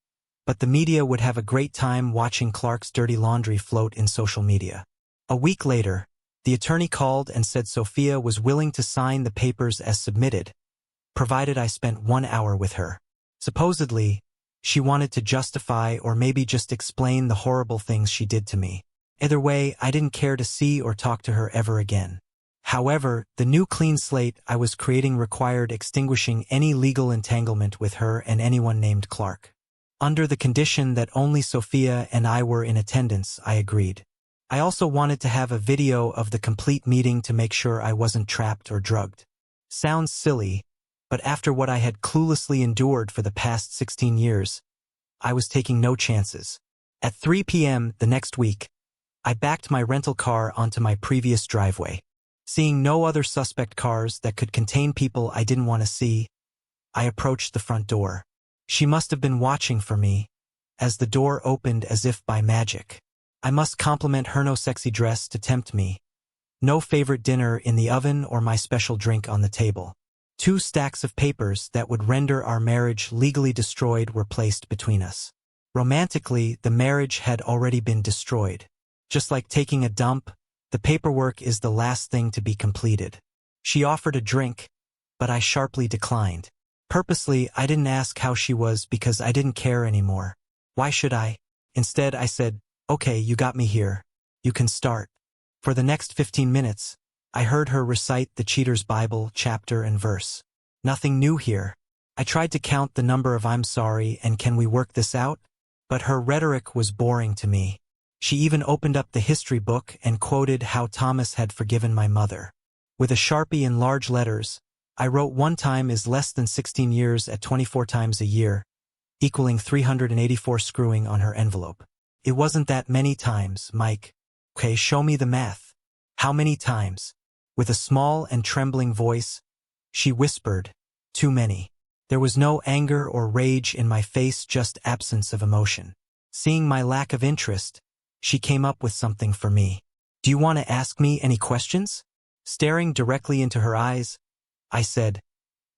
but the media would have a great time watching Clark's dirty laundry float in social media. A week later, the attorney called and said Sophia was willing to sign the papers as submitted, provided I spent 1 hour with her. Supposedly, she wanted to justify or maybe just explain the horrible things she did to me. Either way, I didn't care to see or talk to her ever again. However, the new clean slate I was creating required extinguishing any legal entanglement with her and anyone named Clark. Under the condition that only Sophia and I were in attendance, I agreed. I also wanted to have a video of the complete meeting to make sure I wasn't trapped or drugged. Sounds silly, but after what I had cluelessly endured for the past 16 years, I was taking no chances. At 3 p.m. the next week, I backed my rental car onto my previous driveway. Seeing no other suspect cars that could contain people I didn't want to see, I approached the front door. She must have been watching for me, as the door opened as if by magic. I must compliment her no sexy dress to tempt me. No favorite dinner in the oven or my special drink on the table. 2 stacks of papers that would render our marriage legally destroyed were placed between us. Romantically, the marriage had already been destroyed. Just like taking a dump, the paperwork is the last thing to be completed. She offered a drink, but I sharply declined. Purposely, I didn't ask how she was because I didn't care anymore. Why should I? Instead, I said, "Okay, you got me here. You can start." For the next 15 minutes, I heard her recite the Cheater's Bible, chapter and verse. Nothing new here. I tried to count the number of "I'm sorry" and "Can we work this out?" But her rhetoric was boring to me. She even opened up the history book and quoted how Thomas had forgiven my mother. With a Sharpie in large letters, I wrote 1 time is less than 16 years at 24 times a year, equaling 384 screwing on her envelope. It wasn't that many times, Mike. Okay, show me the math. How many times? With a small and trembling voice, she whispered, "Too many." There was no anger or rage in my face, just absence of emotion. Seeing my lack of interest, she came up with something for me. "Do you want to ask me any questions?" Staring directly into her eyes, I said,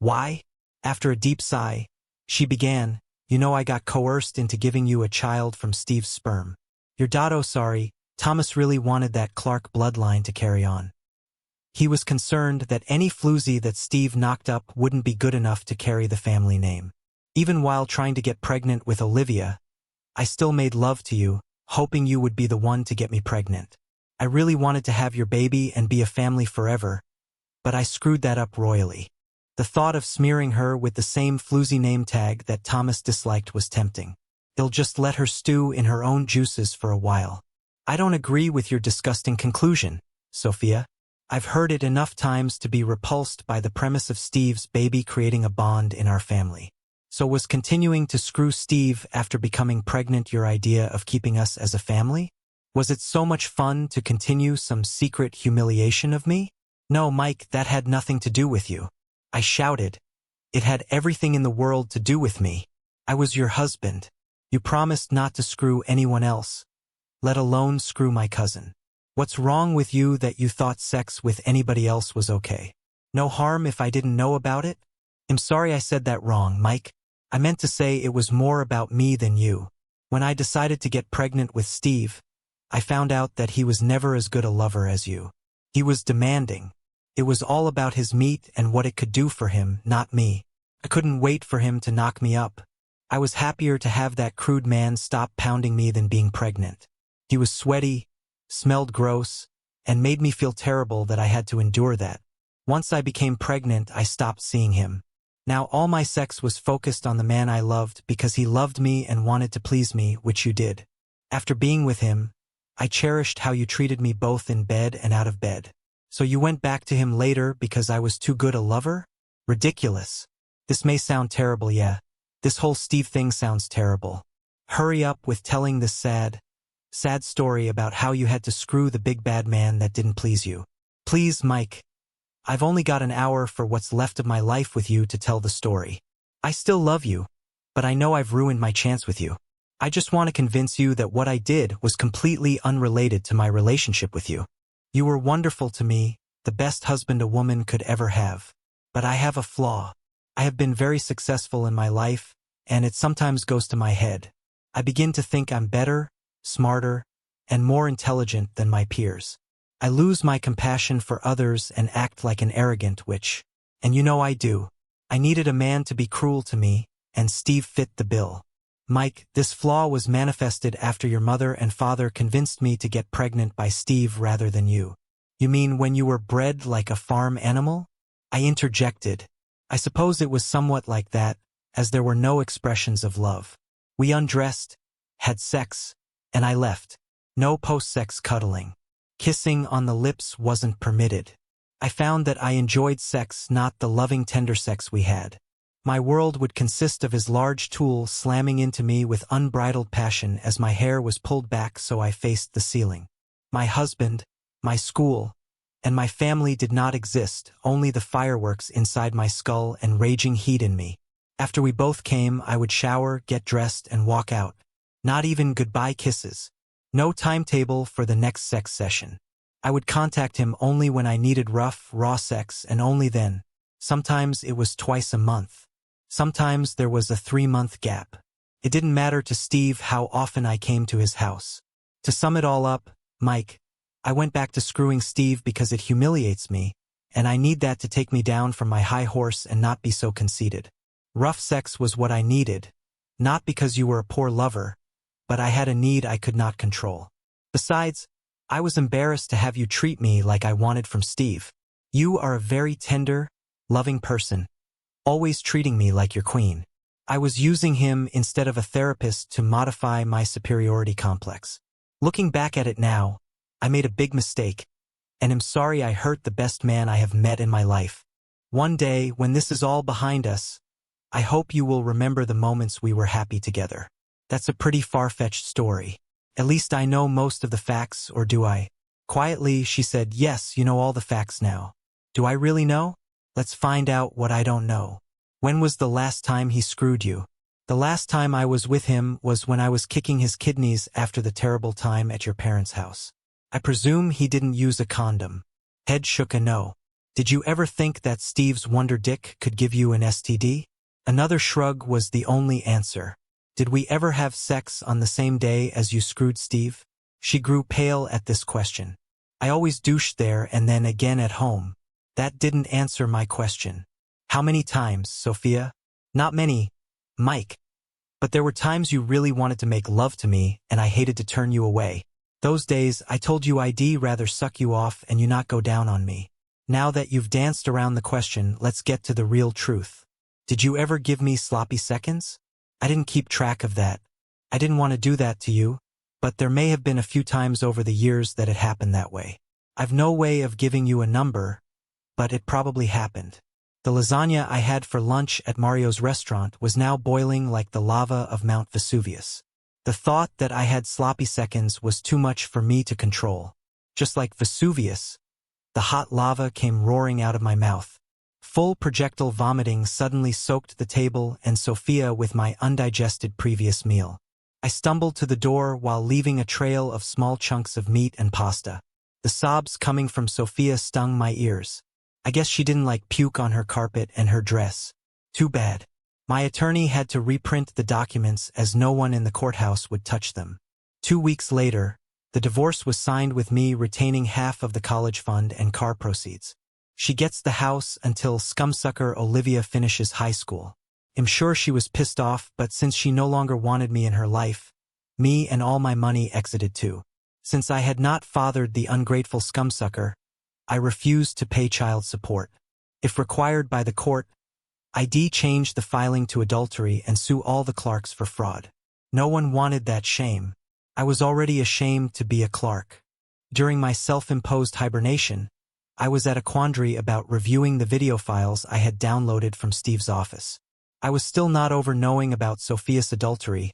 "Why?" After a deep sigh, she began, "You know I got coerced into giving you a child from Steve's sperm. Your dado sorry, Thomas really wanted that Clark bloodline to carry on. He was concerned that any floozy that Steve knocked up wouldn't be good enough to carry the family name. Even while trying to get pregnant with Olivia, I still made love to you, hoping you would be the one to get me pregnant. I really wanted to have your baby and be a family forever, but I screwed that up royally. The thought of smearing her with the same floozy name tag that Thomas disliked was tempting. He'll just let her stew in her own juices for a while. I don't agree with your disgusting conclusion, Sophia. I've heard it enough times to be repulsed by the premise of Steve's baby creating a bond in our family. So was continuing to screw Steve after becoming pregnant your idea of keeping us as a family? Was it so much fun to continue some secret humiliation of me? No, Mike, that had nothing to do with you. I shouted. It had everything in the world to do with me. I was your husband. You promised not to screw anyone else, let alone screw my cousin. What's wrong with you that you thought sex with anybody else was okay? No harm if I didn't know about it? I'm sorry I said that wrong, Mike. I meant to say it was more about me than you. When I decided to get pregnant with Steve, I found out that he was never as good a lover as you. He was demanding. It was all about his meat and what it could do for him, not me. I couldn't wait for him to knock me up. I was happier to have that crude man stop pounding me than being pregnant. He was sweaty, smelled gross, and made me feel terrible that I had to endure that. Once I became pregnant, I stopped seeing him. Now all my sex was focused on the man I loved because he loved me and wanted to please me, which you did. After being with him, I cherished how you treated me both in bed and out of bed. So you went back to him later because I was too good a lover? Ridiculous. This may sound terrible, yeah. This whole Steve thing sounds terrible. Hurry up with telling this sad story about how you had to screw the big bad man that didn't please you. Please, Mike. I've only got an hour for what's left of my life with you to tell the story. I still love you, but I know I've ruined my chance with you. I just want to convince you that what I did was completely unrelated to my relationship with you. You were wonderful to me, the best husband a woman could ever have. But I have a flaw. I have been very successful in my life, and it sometimes goes to my head. I begin to think I'm better, smarter, and more intelligent than my peers. I lose my compassion for others and act like an arrogant witch. And you know I do. I needed a man to be cruel to me, and Steve fit the bill. Mike, this flaw was manifested after your mother and father convinced me to get pregnant by Steve rather than you. You mean when you were bred like a farm animal? I interjected. I suppose it was somewhat like that, as there were no expressions of love. We undressed, had sex, and I left. No post-sex cuddling. Kissing on the lips wasn't permitted. I found that I enjoyed sex, not the loving tender sex we had. My world would consist of his large tool slamming into me with unbridled passion as my hair was pulled back so I faced the ceiling. My husband, my school, and my family did not exist, only the fireworks inside my skull and raging heat in me. After we both came, I would shower, get dressed, and walk out. Not even goodbye kisses. No timetable for the next sex session. I would contact him only when I needed rough, raw sex, and only then. Sometimes it was twice a month. Sometimes there was a 3-month gap. It didn't matter to Steve how often I came to his house. To sum it all up, Mike, I went back to screwing Steve because it humiliates me, and I need that to take me down from my high horse and not be so conceited. Rough sex was what I needed, not because you were a poor lover, but I had a need I could not control. Besides, I was embarrassed to have you treat me like I wanted from Steve. You are a very tender, loving person, always treating me like your queen. I was using him instead of a therapist to modify my superiority complex. Looking back at it now, I made a big mistake, and am sorry I hurt the best man I have met in my life. One day, when this is all behind us, I hope you will remember the moments we were happy together. That's a pretty far-fetched story. At least I know most of the facts, or do I? Quietly, she said, yes, you know all the facts now. Do I really know? Let's find out what I don't know. When was the last time he screwed you? The last time I was with him was when I was kicking his kidneys after the terrible time at your parents' house. I presume he didn't use a condom. Head shook a no. Did you ever think that Steve's wonder dick could give you an STD? Another shrug was the only answer. Did we ever have sex on the same day as you screwed Steve? She grew pale at this question. I always douched there and then again at home. That didn't answer my question. How many times, Sophia? Not many, Mike. But there were times you really wanted to make love to me and I hated to turn you away. Those days I told you I'd rather suck you off and you not go down on me. Now that you've danced around the question, let's get to the real truth. Did you ever give me sloppy seconds? I didn't keep track of that. I didn't want to do that to you, but there may have been a few times over the years that it happened that way. I've no way of giving you a number, but it probably happened. The lasagna I had for lunch at Mario's restaurant was now boiling like the lava of Mount Vesuvius. The thought that I had sloppy seconds was too much for me to control. Just like Vesuvius, the hot lava came roaring out of my mouth. Full projectile vomiting suddenly soaked the table and Sophia with my undigested previous meal. I stumbled to the door while leaving a trail of small chunks of meat and pasta. The sobs coming from Sophia stung my ears. I guess she didn't like puke on her carpet and her dress. Too bad. My attorney had to reprint the documents as no one in the courthouse would touch them. 2 weeks later, the divorce was signed with me retaining half of the college fund and car proceeds. She gets the house until scumsucker Olivia finishes high school. I'm sure she was pissed off, but since she no longer wanted me in her life, me and all my money exited too. Since I had not fathered the ungrateful scumsucker, I refused to pay child support. If required by the court, I'd change the filing to adultery and sue all the Clarks for fraud. No one wanted that shame. I was already ashamed to be a Clark. During my self-imposed hibernation, I was at a quandary about reviewing the video files I had downloaded from Steve's office. I was still not over knowing about Sophia's adultery,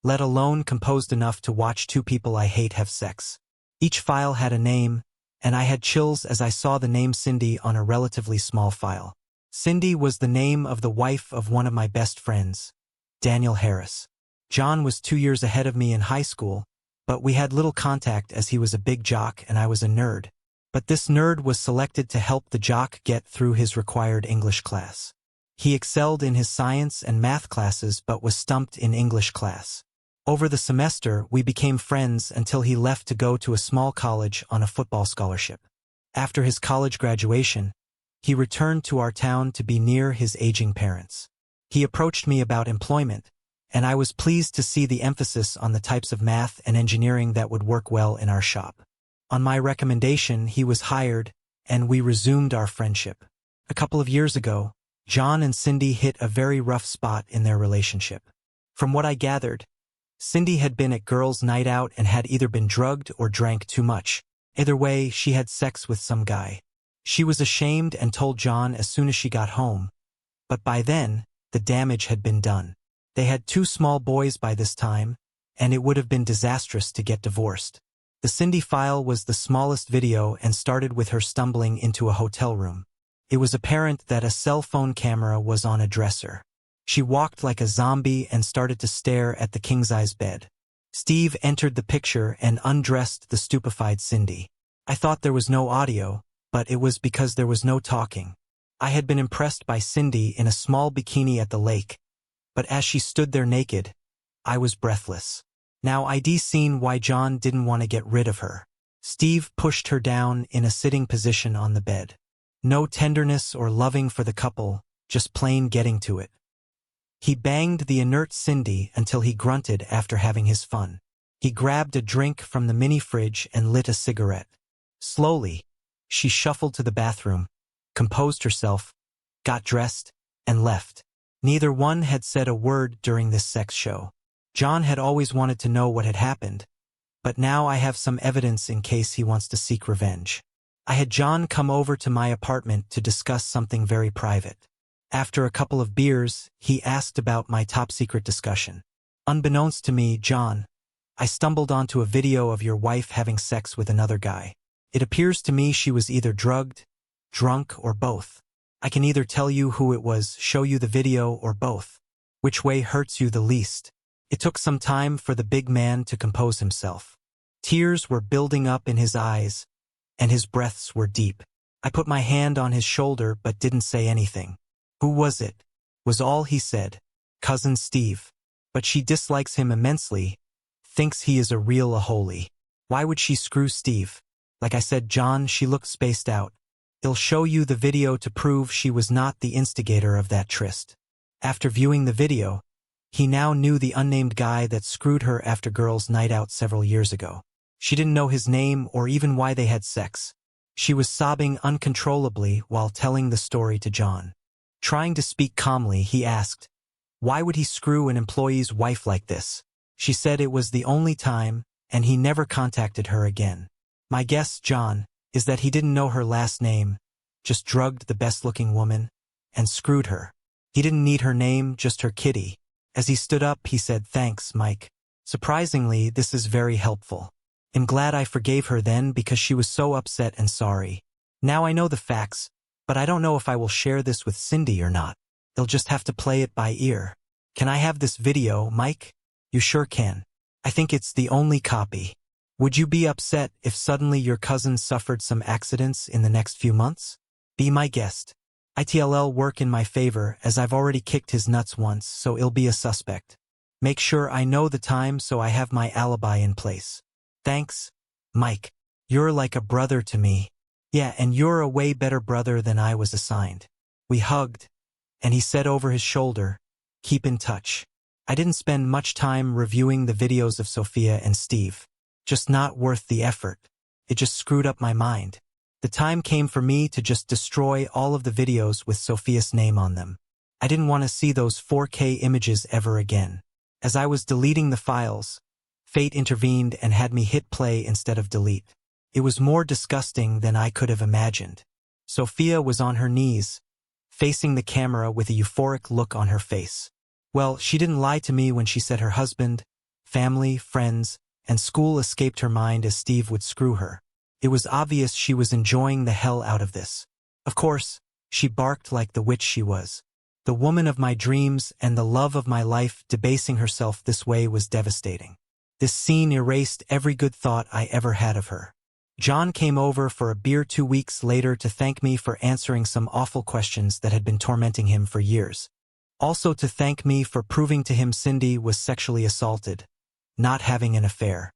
let alone composed enough to watch two people I hate have sex. Each file had a name, and I had chills as I saw the name Cindy on a relatively small file. Cindy was the name of the wife of one of my best friends, Daniel Harris. John was 2 years ahead of me in high school, but we had little contact as he was a big jock and I was a nerd. But this nerd was selected to help the jock get through his required English class. He excelled in his science and math classes but was stumped in English class. Over the semester, we became friends until he left to go to a small college on a football scholarship. After his college graduation, He returned to our town to be near his aging parents. He approached me about employment, and I was pleased to see the emphasis on the types of math and engineering that would work well in our shop. On my recommendation, he was hired, and we resumed our friendship. A couple of years ago, John and Cindy hit a very rough spot in their relationship. From what I gathered, Cindy had been at girls' night out and had either been drugged or drank too much. Either way, she had sex with some guy. She was ashamed and told John as soon as she got home, but by then, the damage had been done. They had 2 small boys by this time, and it would have been disastrous to get divorced. The Cindy file was the smallest video and started with her stumbling into a hotel room. It was apparent that a cell phone camera was on a dresser. She walked like a zombie and started to stare at the king-size bed. Steve entered the picture and undressed the stupefied Cindy. I thought there was no audio, but it was because there was no talking. I had been impressed by Cindy in a small bikini at the lake, but as she stood there naked, I was breathless. Now I'd seen why John didn't want to get rid of her. Steve pushed her down in a sitting position on the bed. No tenderness or loving for the couple, just plain getting to it. He banged the inert Cindy until he grunted after having his fun. He grabbed a drink from the mini fridge and lit a cigarette. Slowly, she shuffled to the bathroom, composed herself, got dressed, and left. Neither one had said a word during this sex show. John had always wanted to know what had happened, but now I have some evidence in case he wants to seek revenge. I had John come over to my apartment to discuss something very private. After a couple of beers, he asked about my top-secret discussion. Unbeknownst to me, John, I stumbled onto a video of your wife having sex with another guy. It appears to me she was either drugged, drunk, or both. I can either tell you who it was, show you the video, or both. Which way hurts you the least? It took some time for the big man to compose himself. Tears were building up in his eyes, and his breaths were deep. I put my hand on his shoulder but didn't say anything. Who was it? Was all he said. Cousin Steve. But she dislikes him immensely, thinks he is a real holy. Why would she screw Steve? Like I said, John, she looked spaced out. He'll show you the video to prove she was not the instigator of that tryst. After viewing the video, he now knew the unnamed guy that screwed her after girls' night out several years ago. She didn't know his name or even why they had sex. She was sobbing uncontrollably while telling the story to John. Trying to speak calmly, he asked, why would he screw an employee's wife like this? She said it was the only time, and he never contacted her again. My guess, John, is that he didn't know her last name, just drugged the best-looking woman, and screwed her. He didn't need her name, just her kitty. As he stood up, he said, thanks, Mike. Surprisingly, this is very helpful. I'm glad I forgave her then because she was so upset and sorry. Now I know the facts, but I don't know if I will share this with Cindy or not. They'll just have to play it by ear. Can I have this video, Mike? You sure can. I think it's the only copy. Would you be upset if suddenly your cousin suffered some accidents in the next few months? Be my guest. It'll work in my favor as I've already kicked his nuts once, so he'll be a suspect. Make sure I know the time so I have my alibi in place. Thanks, Mike. You're like a brother to me. Yeah, and you're a way better brother than I was assigned. We hugged, and he said over his shoulder, keep in touch. I didn't spend much time reviewing the videos of Sophia and Steve. Just not worth the effort. It just screwed up my mind. The time came for me to just destroy all of the videos with Sophia's name on them. I didn't want to see those 4K images ever again. As I was deleting the files, fate intervened and had me hit play instead of delete. It was more disgusting than I could have imagined. Sophia was on her knees, facing the camera with a euphoric look on her face. Well, she didn't lie to me when she said her husband, family, friends, and school escaped her mind as Steve would screw her. It was obvious she was enjoying the hell out of this. Of course, she barked like the witch she was. The woman of my dreams and the love of my life debasing herself this way was devastating. This scene erased every good thought I ever had of her. John came over for a beer 2 weeks later to thank me for answering some awful questions that had been tormenting him for years. Also to thank me for proving to him Cindy was sexually assaulted, not having an affair.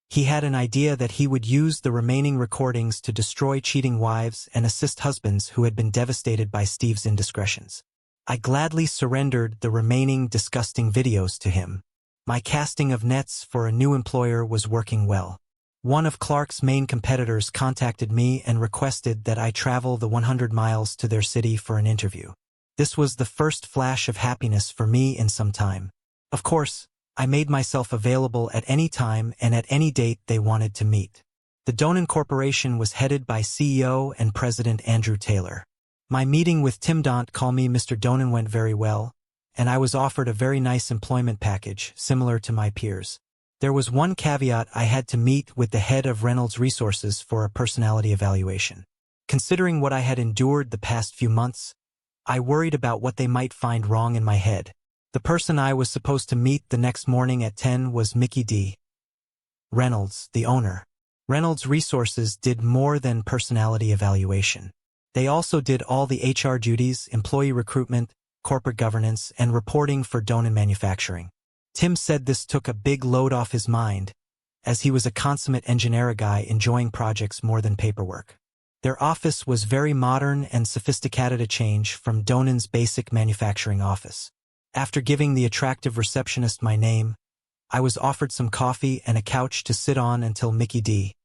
He had an idea that he would use the remaining recordings to destroy cheating wives and assist husbands who had been devastated by Steve's indiscretions. I gladly surrendered the remaining disgusting videos to him. My casting of nets for a new employer was working well. One of Clark's main competitors contacted me and requested that I travel the 100 miles to their city for an interview. This was the first flash of happiness for me in some time. Of course, I made myself available at any time and at any date they wanted to meet. The Donen Corporation was headed by CEO and President Andrew Taylor. My meeting with Tim Daunt, call me Mr. Donen, went very well, and I was offered a very nice employment package, similar to my peers. There was one caveat: I had to meet with the head of Reynolds Resources for a personality evaluation. Considering what I had endured the past few months, I worried about what they might find wrong in my head. The person I was supposed to meet the next morning at 10 was Mickey D. Reynolds, the owner. Reynolds Resources did more than personality evaluation. They also did all the HR duties, employee recruitment, corporate governance, and reporting for Donen Manufacturing. Tim said this took a big load off his mind, as he was a consummate engineer guy enjoying projects more than paperwork. Their office was very modern and sophisticated, a change from Donen's basic manufacturing office. After giving the attractive receptionist my name, I was offered some coffee and a couch to sit on until Mickey D.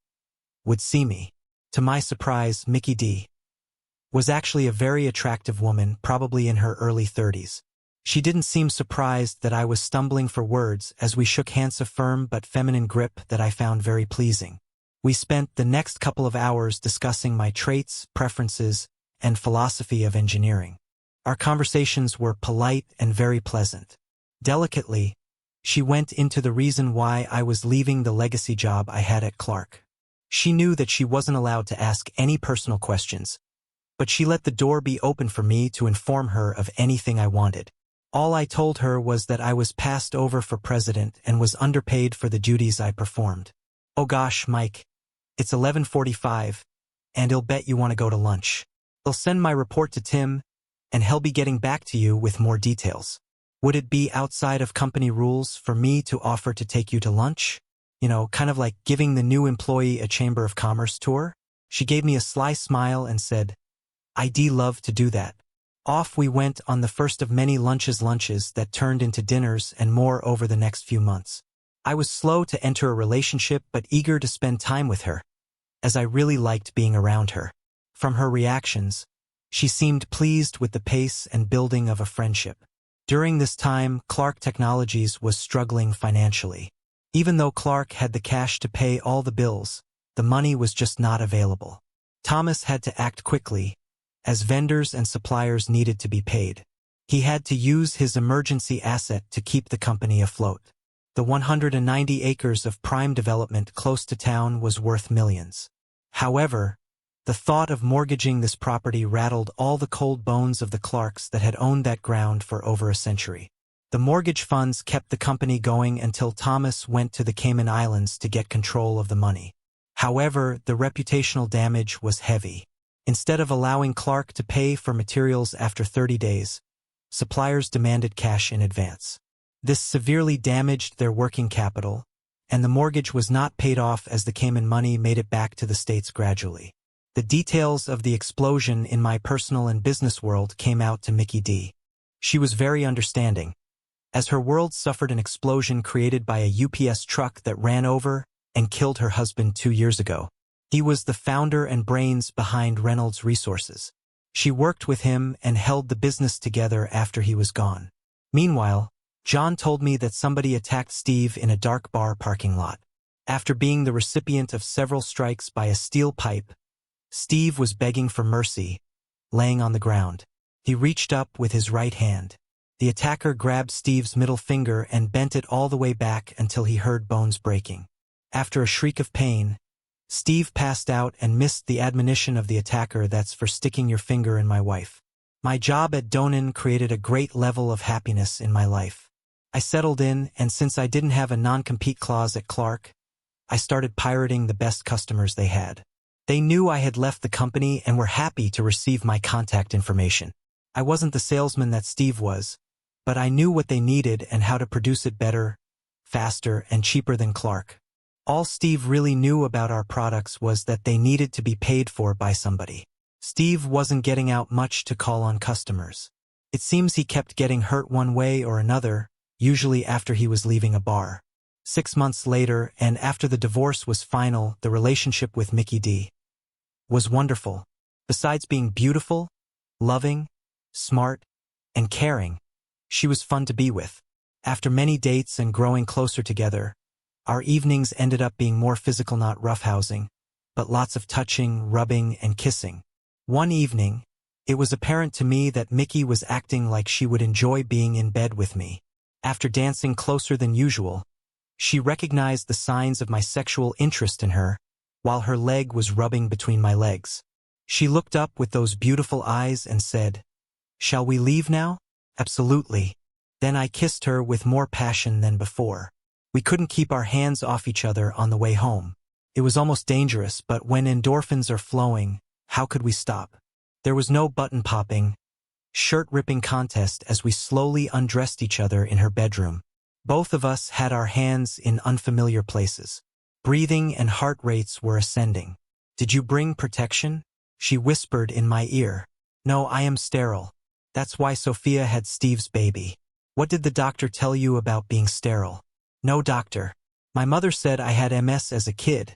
would see me. To my surprise, Mickey D. was actually a very attractive woman, probably in her early 30s. She didn't seem surprised that I was stumbling for words as we shook hands, a firm but feminine grip that I found very pleasing. We spent the next couple of hours discussing my traits, preferences, and philosophy of engineering. Our conversations were polite and very pleasant. Delicately, she went into the reason why I was leaving the legacy job I had at Clark. She knew that she wasn't allowed to ask any personal questions, but she let the door be open for me to inform her of anything I wanted. All I told her was that I was passed over for president and was underpaid for the duties I performed. Oh gosh, Mike, it's 11:45, and he'll bet you want to go to lunch. I'll send my report to Tim, and he'll be getting back to you with more details. Would it be outside of company rules for me to offer to take you to lunch? Kind of like giving the new employee a Chamber of Commerce tour? She gave me a sly smile and said, I'd love to do that. Off we went on the first of many lunches that turned into dinners and more over the next few months. I was slow to enter a relationship but eager to spend time with her, as I really liked being around her. From her reactions, she seemed pleased with the pace and building of a friendship. During this time, Clark Technologies was struggling financially. Even though Clark had the cash to pay all the bills, the money was just not available. Thomas had to act quickly, as vendors and suppliers needed to be paid. He had to use his emergency asset to keep the company afloat. The 190 acres of prime development close to town was worth millions. However, the thought of mortgaging this property rattled all the cold bones of the Clarks that had owned that ground for over a century. The mortgage funds kept the company going until Thomas went to the Cayman Islands to get control of the money. However, the reputational damage was heavy. Instead of allowing Clark to pay for materials after 30 days, suppliers demanded cash in advance. This severely damaged their working capital, and the mortgage was not paid off as the Cayman money made it back to the States gradually. The details of the explosion in my personal and business world came out to Mickey D. She was very understanding, as her world suffered an explosion created by a UPS truck that ran over and killed her husband 2 years ago. He was the founder and brains behind Reynolds Resources. She worked with him and held the business together after he was gone. Meanwhile, John told me that somebody attacked Steve in a dark bar parking lot. After being the recipient of several strikes by a steel pipe, Steve was begging for mercy, laying on the ground. He reached up with his right hand. The attacker grabbed Steve's middle finger and bent it all the way back until he heard bones breaking. After a shriek of pain, Steve passed out and missed the admonition of the attacker, "That's for sticking your finger in my wife." My job at Donen created a great level of happiness in my life. I settled in, and since I didn't have a non-compete clause at Clark, I started pirating the best customers they had. They knew I had left the company and were happy to receive my contact information. I wasn't the salesman that Steve was, but I knew what they needed and how to produce it better, faster, and cheaper than Clark. All Steve really knew about our products was that they needed to be paid for by somebody. Steve wasn't getting out much to call on customers. It seems he kept getting hurt one way or another, usually after he was leaving a bar. 6 months later, and after the divorce was final, the relationship with Mickey D was wonderful. Besides being beautiful, loving, smart, and caring, she was fun to be with. After many dates and growing closer together, our evenings ended up being more physical, not roughhousing, but lots of touching, rubbing, and kissing. One evening, it was apparent to me that Mickey was acting like she would enjoy being in bed with me. After dancing closer than usual, she recognized the signs of my sexual interest in her, while her leg was rubbing between my legs. She looked up with those beautiful eyes and said, "Shall we leave now?" "Absolutely." Then I kissed her with more passion than before. We couldn't keep our hands off each other on the way home. It was almost dangerous, but when endorphins are flowing, how could we stop? There was no button-popping, shirt-ripping contest as we slowly undressed each other in her bedroom. Both of us had our hands in unfamiliar places. Breathing and heart rates were ascending. "Did you bring protection?" she whispered in my ear. "No, I am sterile. That's why Sophia had Steve's baby." "What did the doctor tell you about being sterile?" "No doctor. My mother said I had MS as a kid,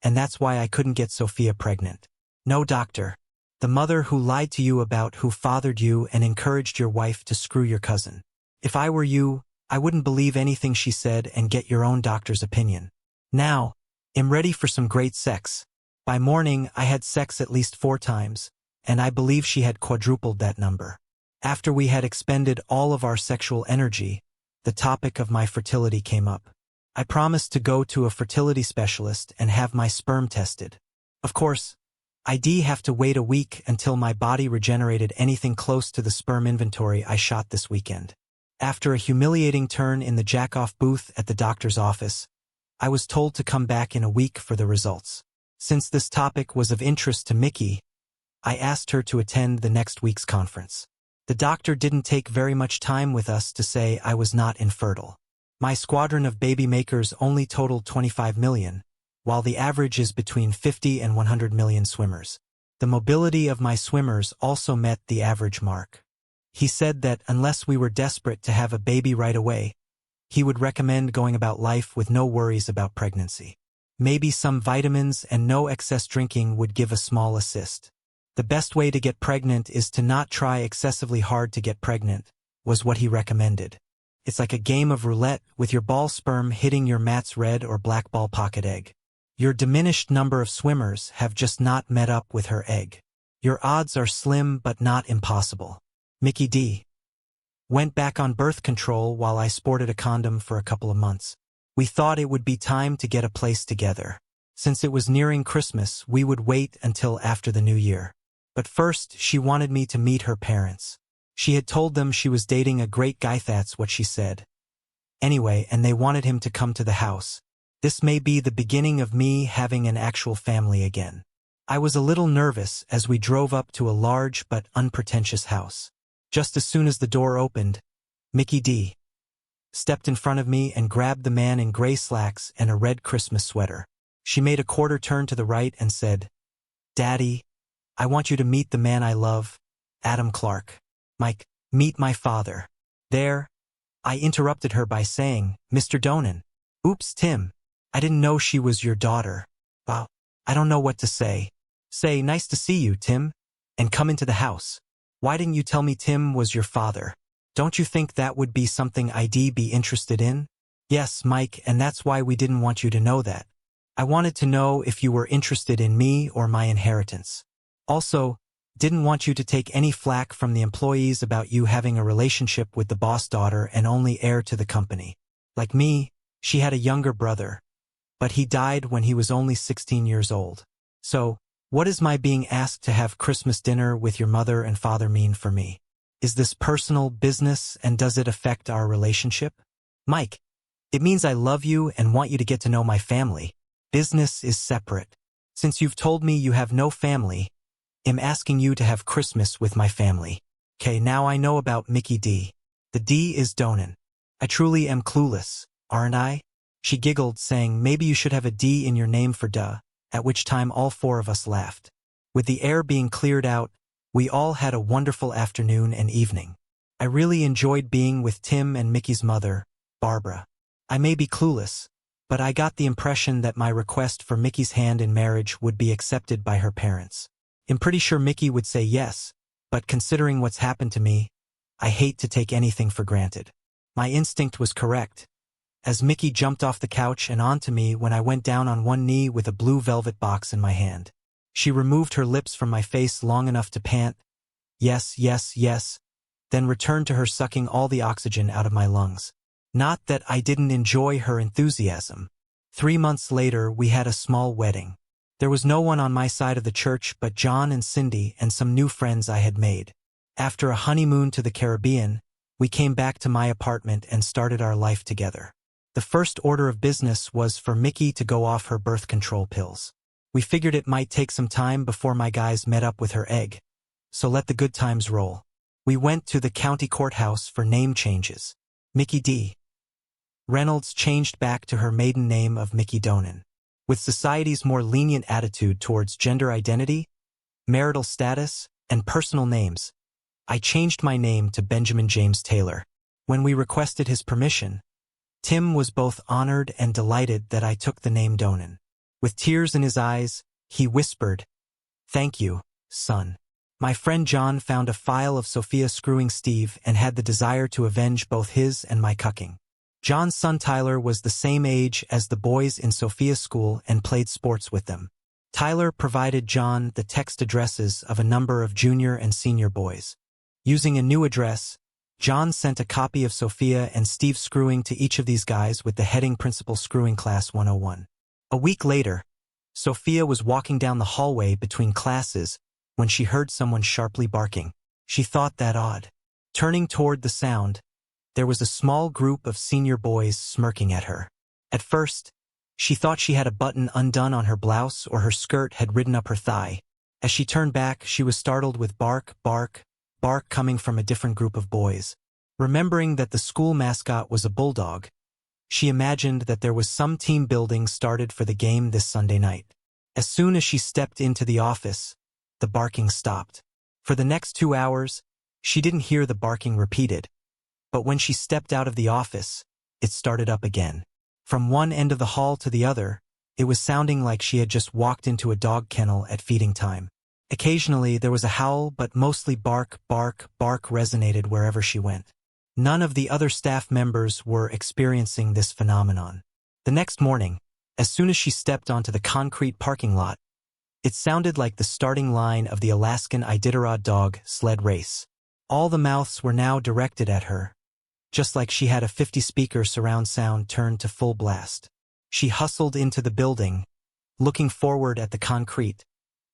and that's why I couldn't get Sophia pregnant." "No doctor. The mother who lied to you about who fathered you and encouraged your wife to screw your cousin. If I were you, I wouldn't believe anything she said and get your own doctor's opinion. Now, I'm ready for some great sex." By morning, I had sex at least 4 times, and I believe she had quadrupled that number. After we had expended all of our sexual energy, the topic of my fertility came up. I promised to go to a fertility specialist and have my sperm tested. Of course, I'd have to wait a week until my body regenerated anything close to the sperm inventory I shot this weekend. After a humiliating turn in the jack-off booth at the doctor's office, I was told to come back in a week for the results. Since this topic was of interest to Mickey, I asked her to attend the next week's conference. The doctor didn't take very much time with us to say I was not infertile. My squadron of baby makers only totaled 25 million, while the average is between 50 and 100 million swimmers. The mobility of my swimmers also met the average mark. He said that unless we were desperate to have a baby right away, he would recommend going about life with no worries about pregnancy. Maybe some vitamins and no excess drinking would give a small assist. The best way to get pregnant is to not try excessively hard to get pregnant, was what he recommended. It's like a game of roulette with your ball sperm hitting your mat's red or black ball pocket egg. Your diminished number of swimmers have just not met up with her egg. Your odds are slim but not impossible. Mickey D went back on birth control while I sported a condom for a couple of months. We thought it would be time to get a place together. Since it was nearing Christmas, we would wait until after the new year. But first, she wanted me to meet her parents. She had told them she was dating a great guy, that's what she said. Anyway, and they wanted him to come to the house. This may be the beginning of me having an actual family again. I was a little nervous as we drove up to a large but unpretentious house. Just as soon as the door opened, Mickey D stepped in front of me and grabbed the man in gray slacks and a red Christmas sweater. She made a quarter turn to the right and said, "Daddy, I want you to meet the man I love, Adam Clark. Mike, meet my father." There, I interrupted her by saying, "Mr. Donan." "Oops, Tim. I didn't know she was your daughter." "Wow, I don't know what to say." "Say, nice to see you, Tim, and come into the house." "Why didn't you tell me Tim was your father? Don't you think that would be something I'd be interested in?" "Yes, Mike, and that's why we didn't want you to know that. I wanted to know if you were interested in me or my inheritance. Also, didn't want you to take any flack from the employees about you having a relationship with the boss daughter and only heir to the company. Like me, she had a younger brother, but he died when he was only 16 years old. So, what does my being asked to have Christmas dinner with your mother and father mean for me? Is this personal business, and does it affect our relationship?" "Mike, it means I love you and want you to get to know my family. Business is separate. Since you've told me you have no family, I'm asking you to have Christmas with my family." "Okay, now I know about Mickey D. The D is Donan. I truly am clueless, aren't I?" She giggled, saying, "Maybe you should have a D in your name for duh," at which time all four of us laughed. With the air being cleared out, we all had a wonderful afternoon and evening. I really enjoyed being with Tim and Mickey's mother, Barbara. I may be clueless, but I got the impression that my request for Mickey's hand in marriage would be accepted by her parents. I'm pretty sure Mickey would say yes, but considering what's happened to me, I hate to take anything for granted. My instinct was correct, as Mickey jumped off the couch and onto me when I went down on one knee with a blue velvet box in my hand. She removed her lips from my face long enough to pant, "Yes, yes, yes," then returned to her sucking all the oxygen out of my lungs. Not that I didn't enjoy her enthusiasm. 3 months later, we had a small wedding. There was no one on my side of the church but John and Cindy and some new friends I had made. After a honeymoon to the Caribbean, we came back to my apartment and started our life together. The first order of business was for Mickey to go off her birth control pills. We figured it might take some time before my guys met up with her egg, so let the good times roll. We went to the county courthouse for name changes. Mickey D. Reynolds changed back to her maiden name of Mickey Donan. With society's more lenient attitude towards gender identity, marital status, and personal names, I changed my name to Benjamin James Taylor. When we requested his permission, Tim was both honored and delighted that I took the name Donan. With tears in his eyes, he whispered, "Thank you, son." My friend John found a file of Sophia screwing Steve and had the desire to avenge both his and my cucking. John's son Tyler was the same age as the boys in Sophia's school and played sports with them. Tyler provided John the text addresses of a number of junior and senior boys. Using a new address, John sent a copy of Sophia and Steve screwing to each of these guys with the heading Principal Screwing Class 101. A week later, Sophia was walking down the hallway between classes when she heard someone sharply barking. She thought that odd. Turning toward the sound, there was a small group of senior boys smirking at her. At first, she thought she had a button undone on her blouse or her skirt had ridden up her thigh. As she turned back, she was startled with bark, bark, bark coming from a different group of boys. Remembering that the school mascot was a bulldog, she imagined that there was some team building started for the game this Sunday night. As soon as she stepped into the office, the barking stopped. For the next 2 hours, she didn't hear the barking repeated, but when she stepped out of the office, it started up again. From one end of the hall to the other, it was sounding like she had just walked into a dog kennel at feeding time. Occasionally, there was a howl, but mostly bark, bark, bark resonated wherever she went. None of the other staff members were experiencing this phenomenon. The next morning, as soon as she stepped onto the concrete parking lot, it sounded like the starting line of the Alaskan Iditarod dog sled race. All the mouths were now directed at her, just like she had a 50-speaker surround sound turned to full blast. She hustled into the building, looking forward at the concrete,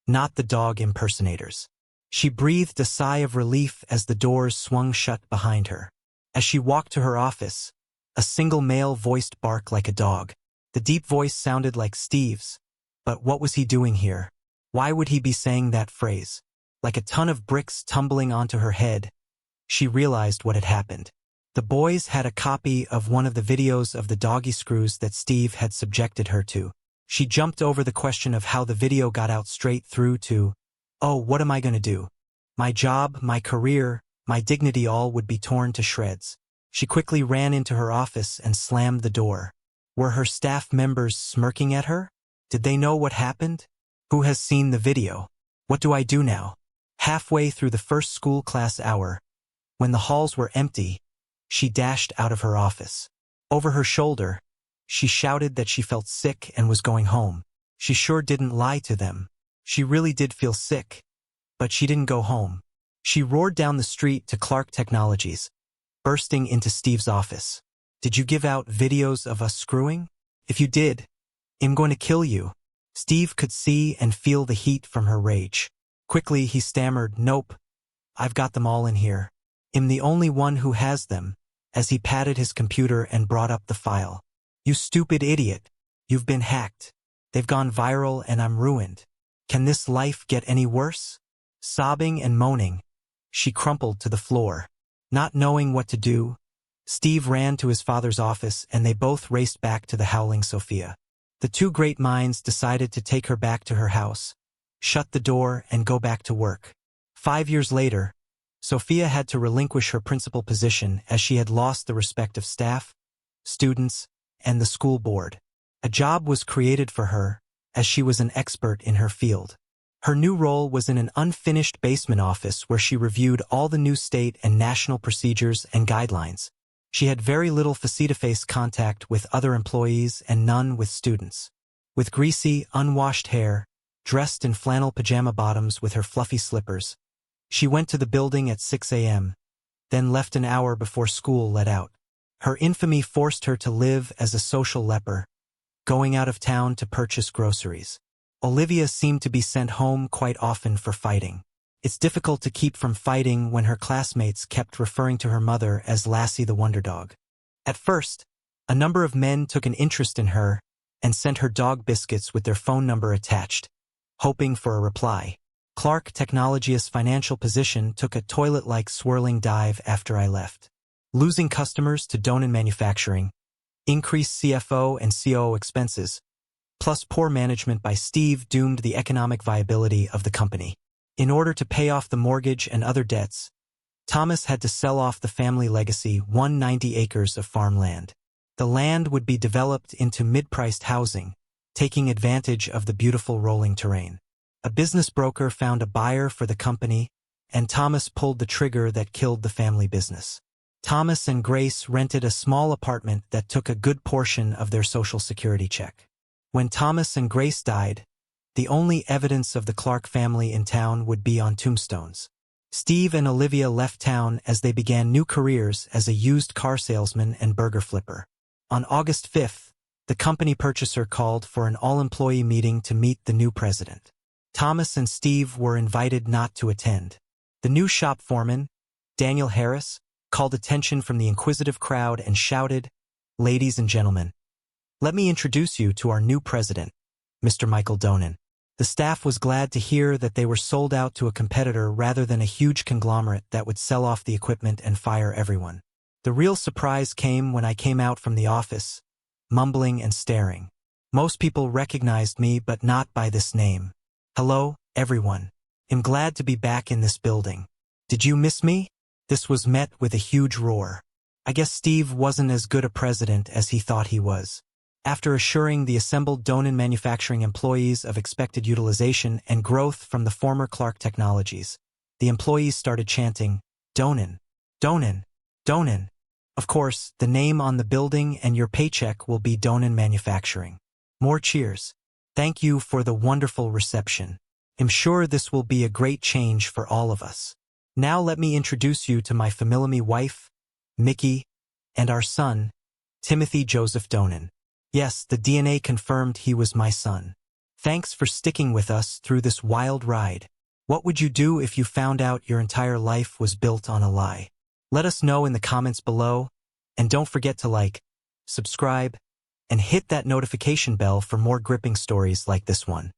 not the dog impersonators. She breathed a sigh of relief as the doors swung shut behind her. As she walked to her office, a single male voiced bark like a dog. The deep voice sounded like Steve's, but what was he doing here? Why would he be saying that phrase? Like a ton of bricks tumbling onto her head, she realized what had happened. The boys had a copy of one of the videos of the doggy screws that Steve had subjected her to. She jumped over the question of how the video got out straight through to, "Oh, what am I going to do? My job, my career, my dignity all would be torn to shreds." She quickly ran into her office and slammed the door. Were her staff members smirking at her? Did they know what happened? Who has seen the video? What do I do now? Halfway through the first school class hour, when the halls were empty, she dashed out of her office. Over her shoulder, she shouted that she felt sick and was going home. She sure didn't lie to them. She really did feel sick, but she didn't go home. She roared down the street to Clark Technologies, bursting into Steve's office. "Did you give out videos of us screwing? If you did, I'm going to kill you." Steve could see and feel the heat from her rage. Quickly, he stammered, "Nope, I've got them all in here. I'm the only one who has them," as he patted his computer and brought up the file. "You stupid idiot. You've been hacked. They've gone viral and I'm ruined. Can this life get any worse?" Sobbing and moaning, she crumpled to the floor. Not knowing what to do, Steve ran to his father's office and they both raced back to the howling Sophia. The two great minds decided to take her back to her house, shut the door, and go back to work. 5 years later, Sophia had to relinquish her principal position as she had lost the respect of staff, students, and the school board. A job was created for her, as she was an expert in her field. Her new role was in an unfinished basement office where she reviewed all the new state and national procedures and guidelines. She had very little face-to-face contact with other employees and none with students. With greasy, unwashed hair, dressed in flannel pajama bottoms with her fluffy slippers, she went to the building at 6 a.m., then left an hour before school let out. Her infamy forced her to live as a social leper, going out of town to purchase groceries. Olivia seemed to be sent home quite often for fighting. It's difficult to keep from fighting when her classmates kept referring to her mother as Lassie the Wonder Dog. At first, a number of men took an interest in her and sent her dog biscuits with their phone number attached, hoping for a reply. Clark Technologia's financial position took a toilet-like swirling dive after I left. Losing customers to Donen Manufacturing, increased CFO and COO expenses, plus poor management by Steve doomed the economic viability of the company. In order to pay off the mortgage and other debts, Thomas had to sell off the family legacy 190 acres of farmland. The land would be developed into mid-priced housing, taking advantage of the beautiful rolling terrain. A business broker found a buyer for the company, and Thomas pulled the trigger that killed the family business. Thomas and Grace rented a small apartment that took a good portion of their Social Security check. When Thomas and Grace died, the only evidence of the Clark family in town would be on tombstones. Steve and Olivia left town as they began new careers as a used car salesman and burger flipper. On August 5th, the company purchaser called for an all-employee meeting to meet the new president. Thomas and Steve were invited not to attend. The new shop foreman, Daniel Harris, called attention from the inquisitive crowd and shouted, "Ladies and gentlemen, let me introduce you to our new president, Mr. Michael Donen." The staff was glad to hear that they were sold out to a competitor rather than a huge conglomerate that would sell off the equipment and fire everyone. The real surprise came when I came out from the office, mumbling and staring. Most people recognized me, but not by this name. "Hello, everyone. I'm glad to be back in this building. Did you miss me?" This was met with a huge roar. I guess Steve wasn't as good a president as he thought he was. After assuring the assembled Donen Manufacturing employees of expected utilization and growth from the former Clark Technologies, the employees started chanting, "Donen, Donen, Donen." Of course, the name on the building and your paycheck will be Donen Manufacturing. More cheers. Thank you for the wonderful reception. I'm sure this will be a great change for all of us. Now let me introduce you to my family wife, Mickey, and our son, Timothy Joseph Donen. Yes, the DNA confirmed he was my son. Thanks for sticking with us through this wild ride. What would you do if you found out your entire life was built on a lie? Let us know in the comments below, and don't forget to like, subscribe, and hit that notification bell for more gripping stories like this one.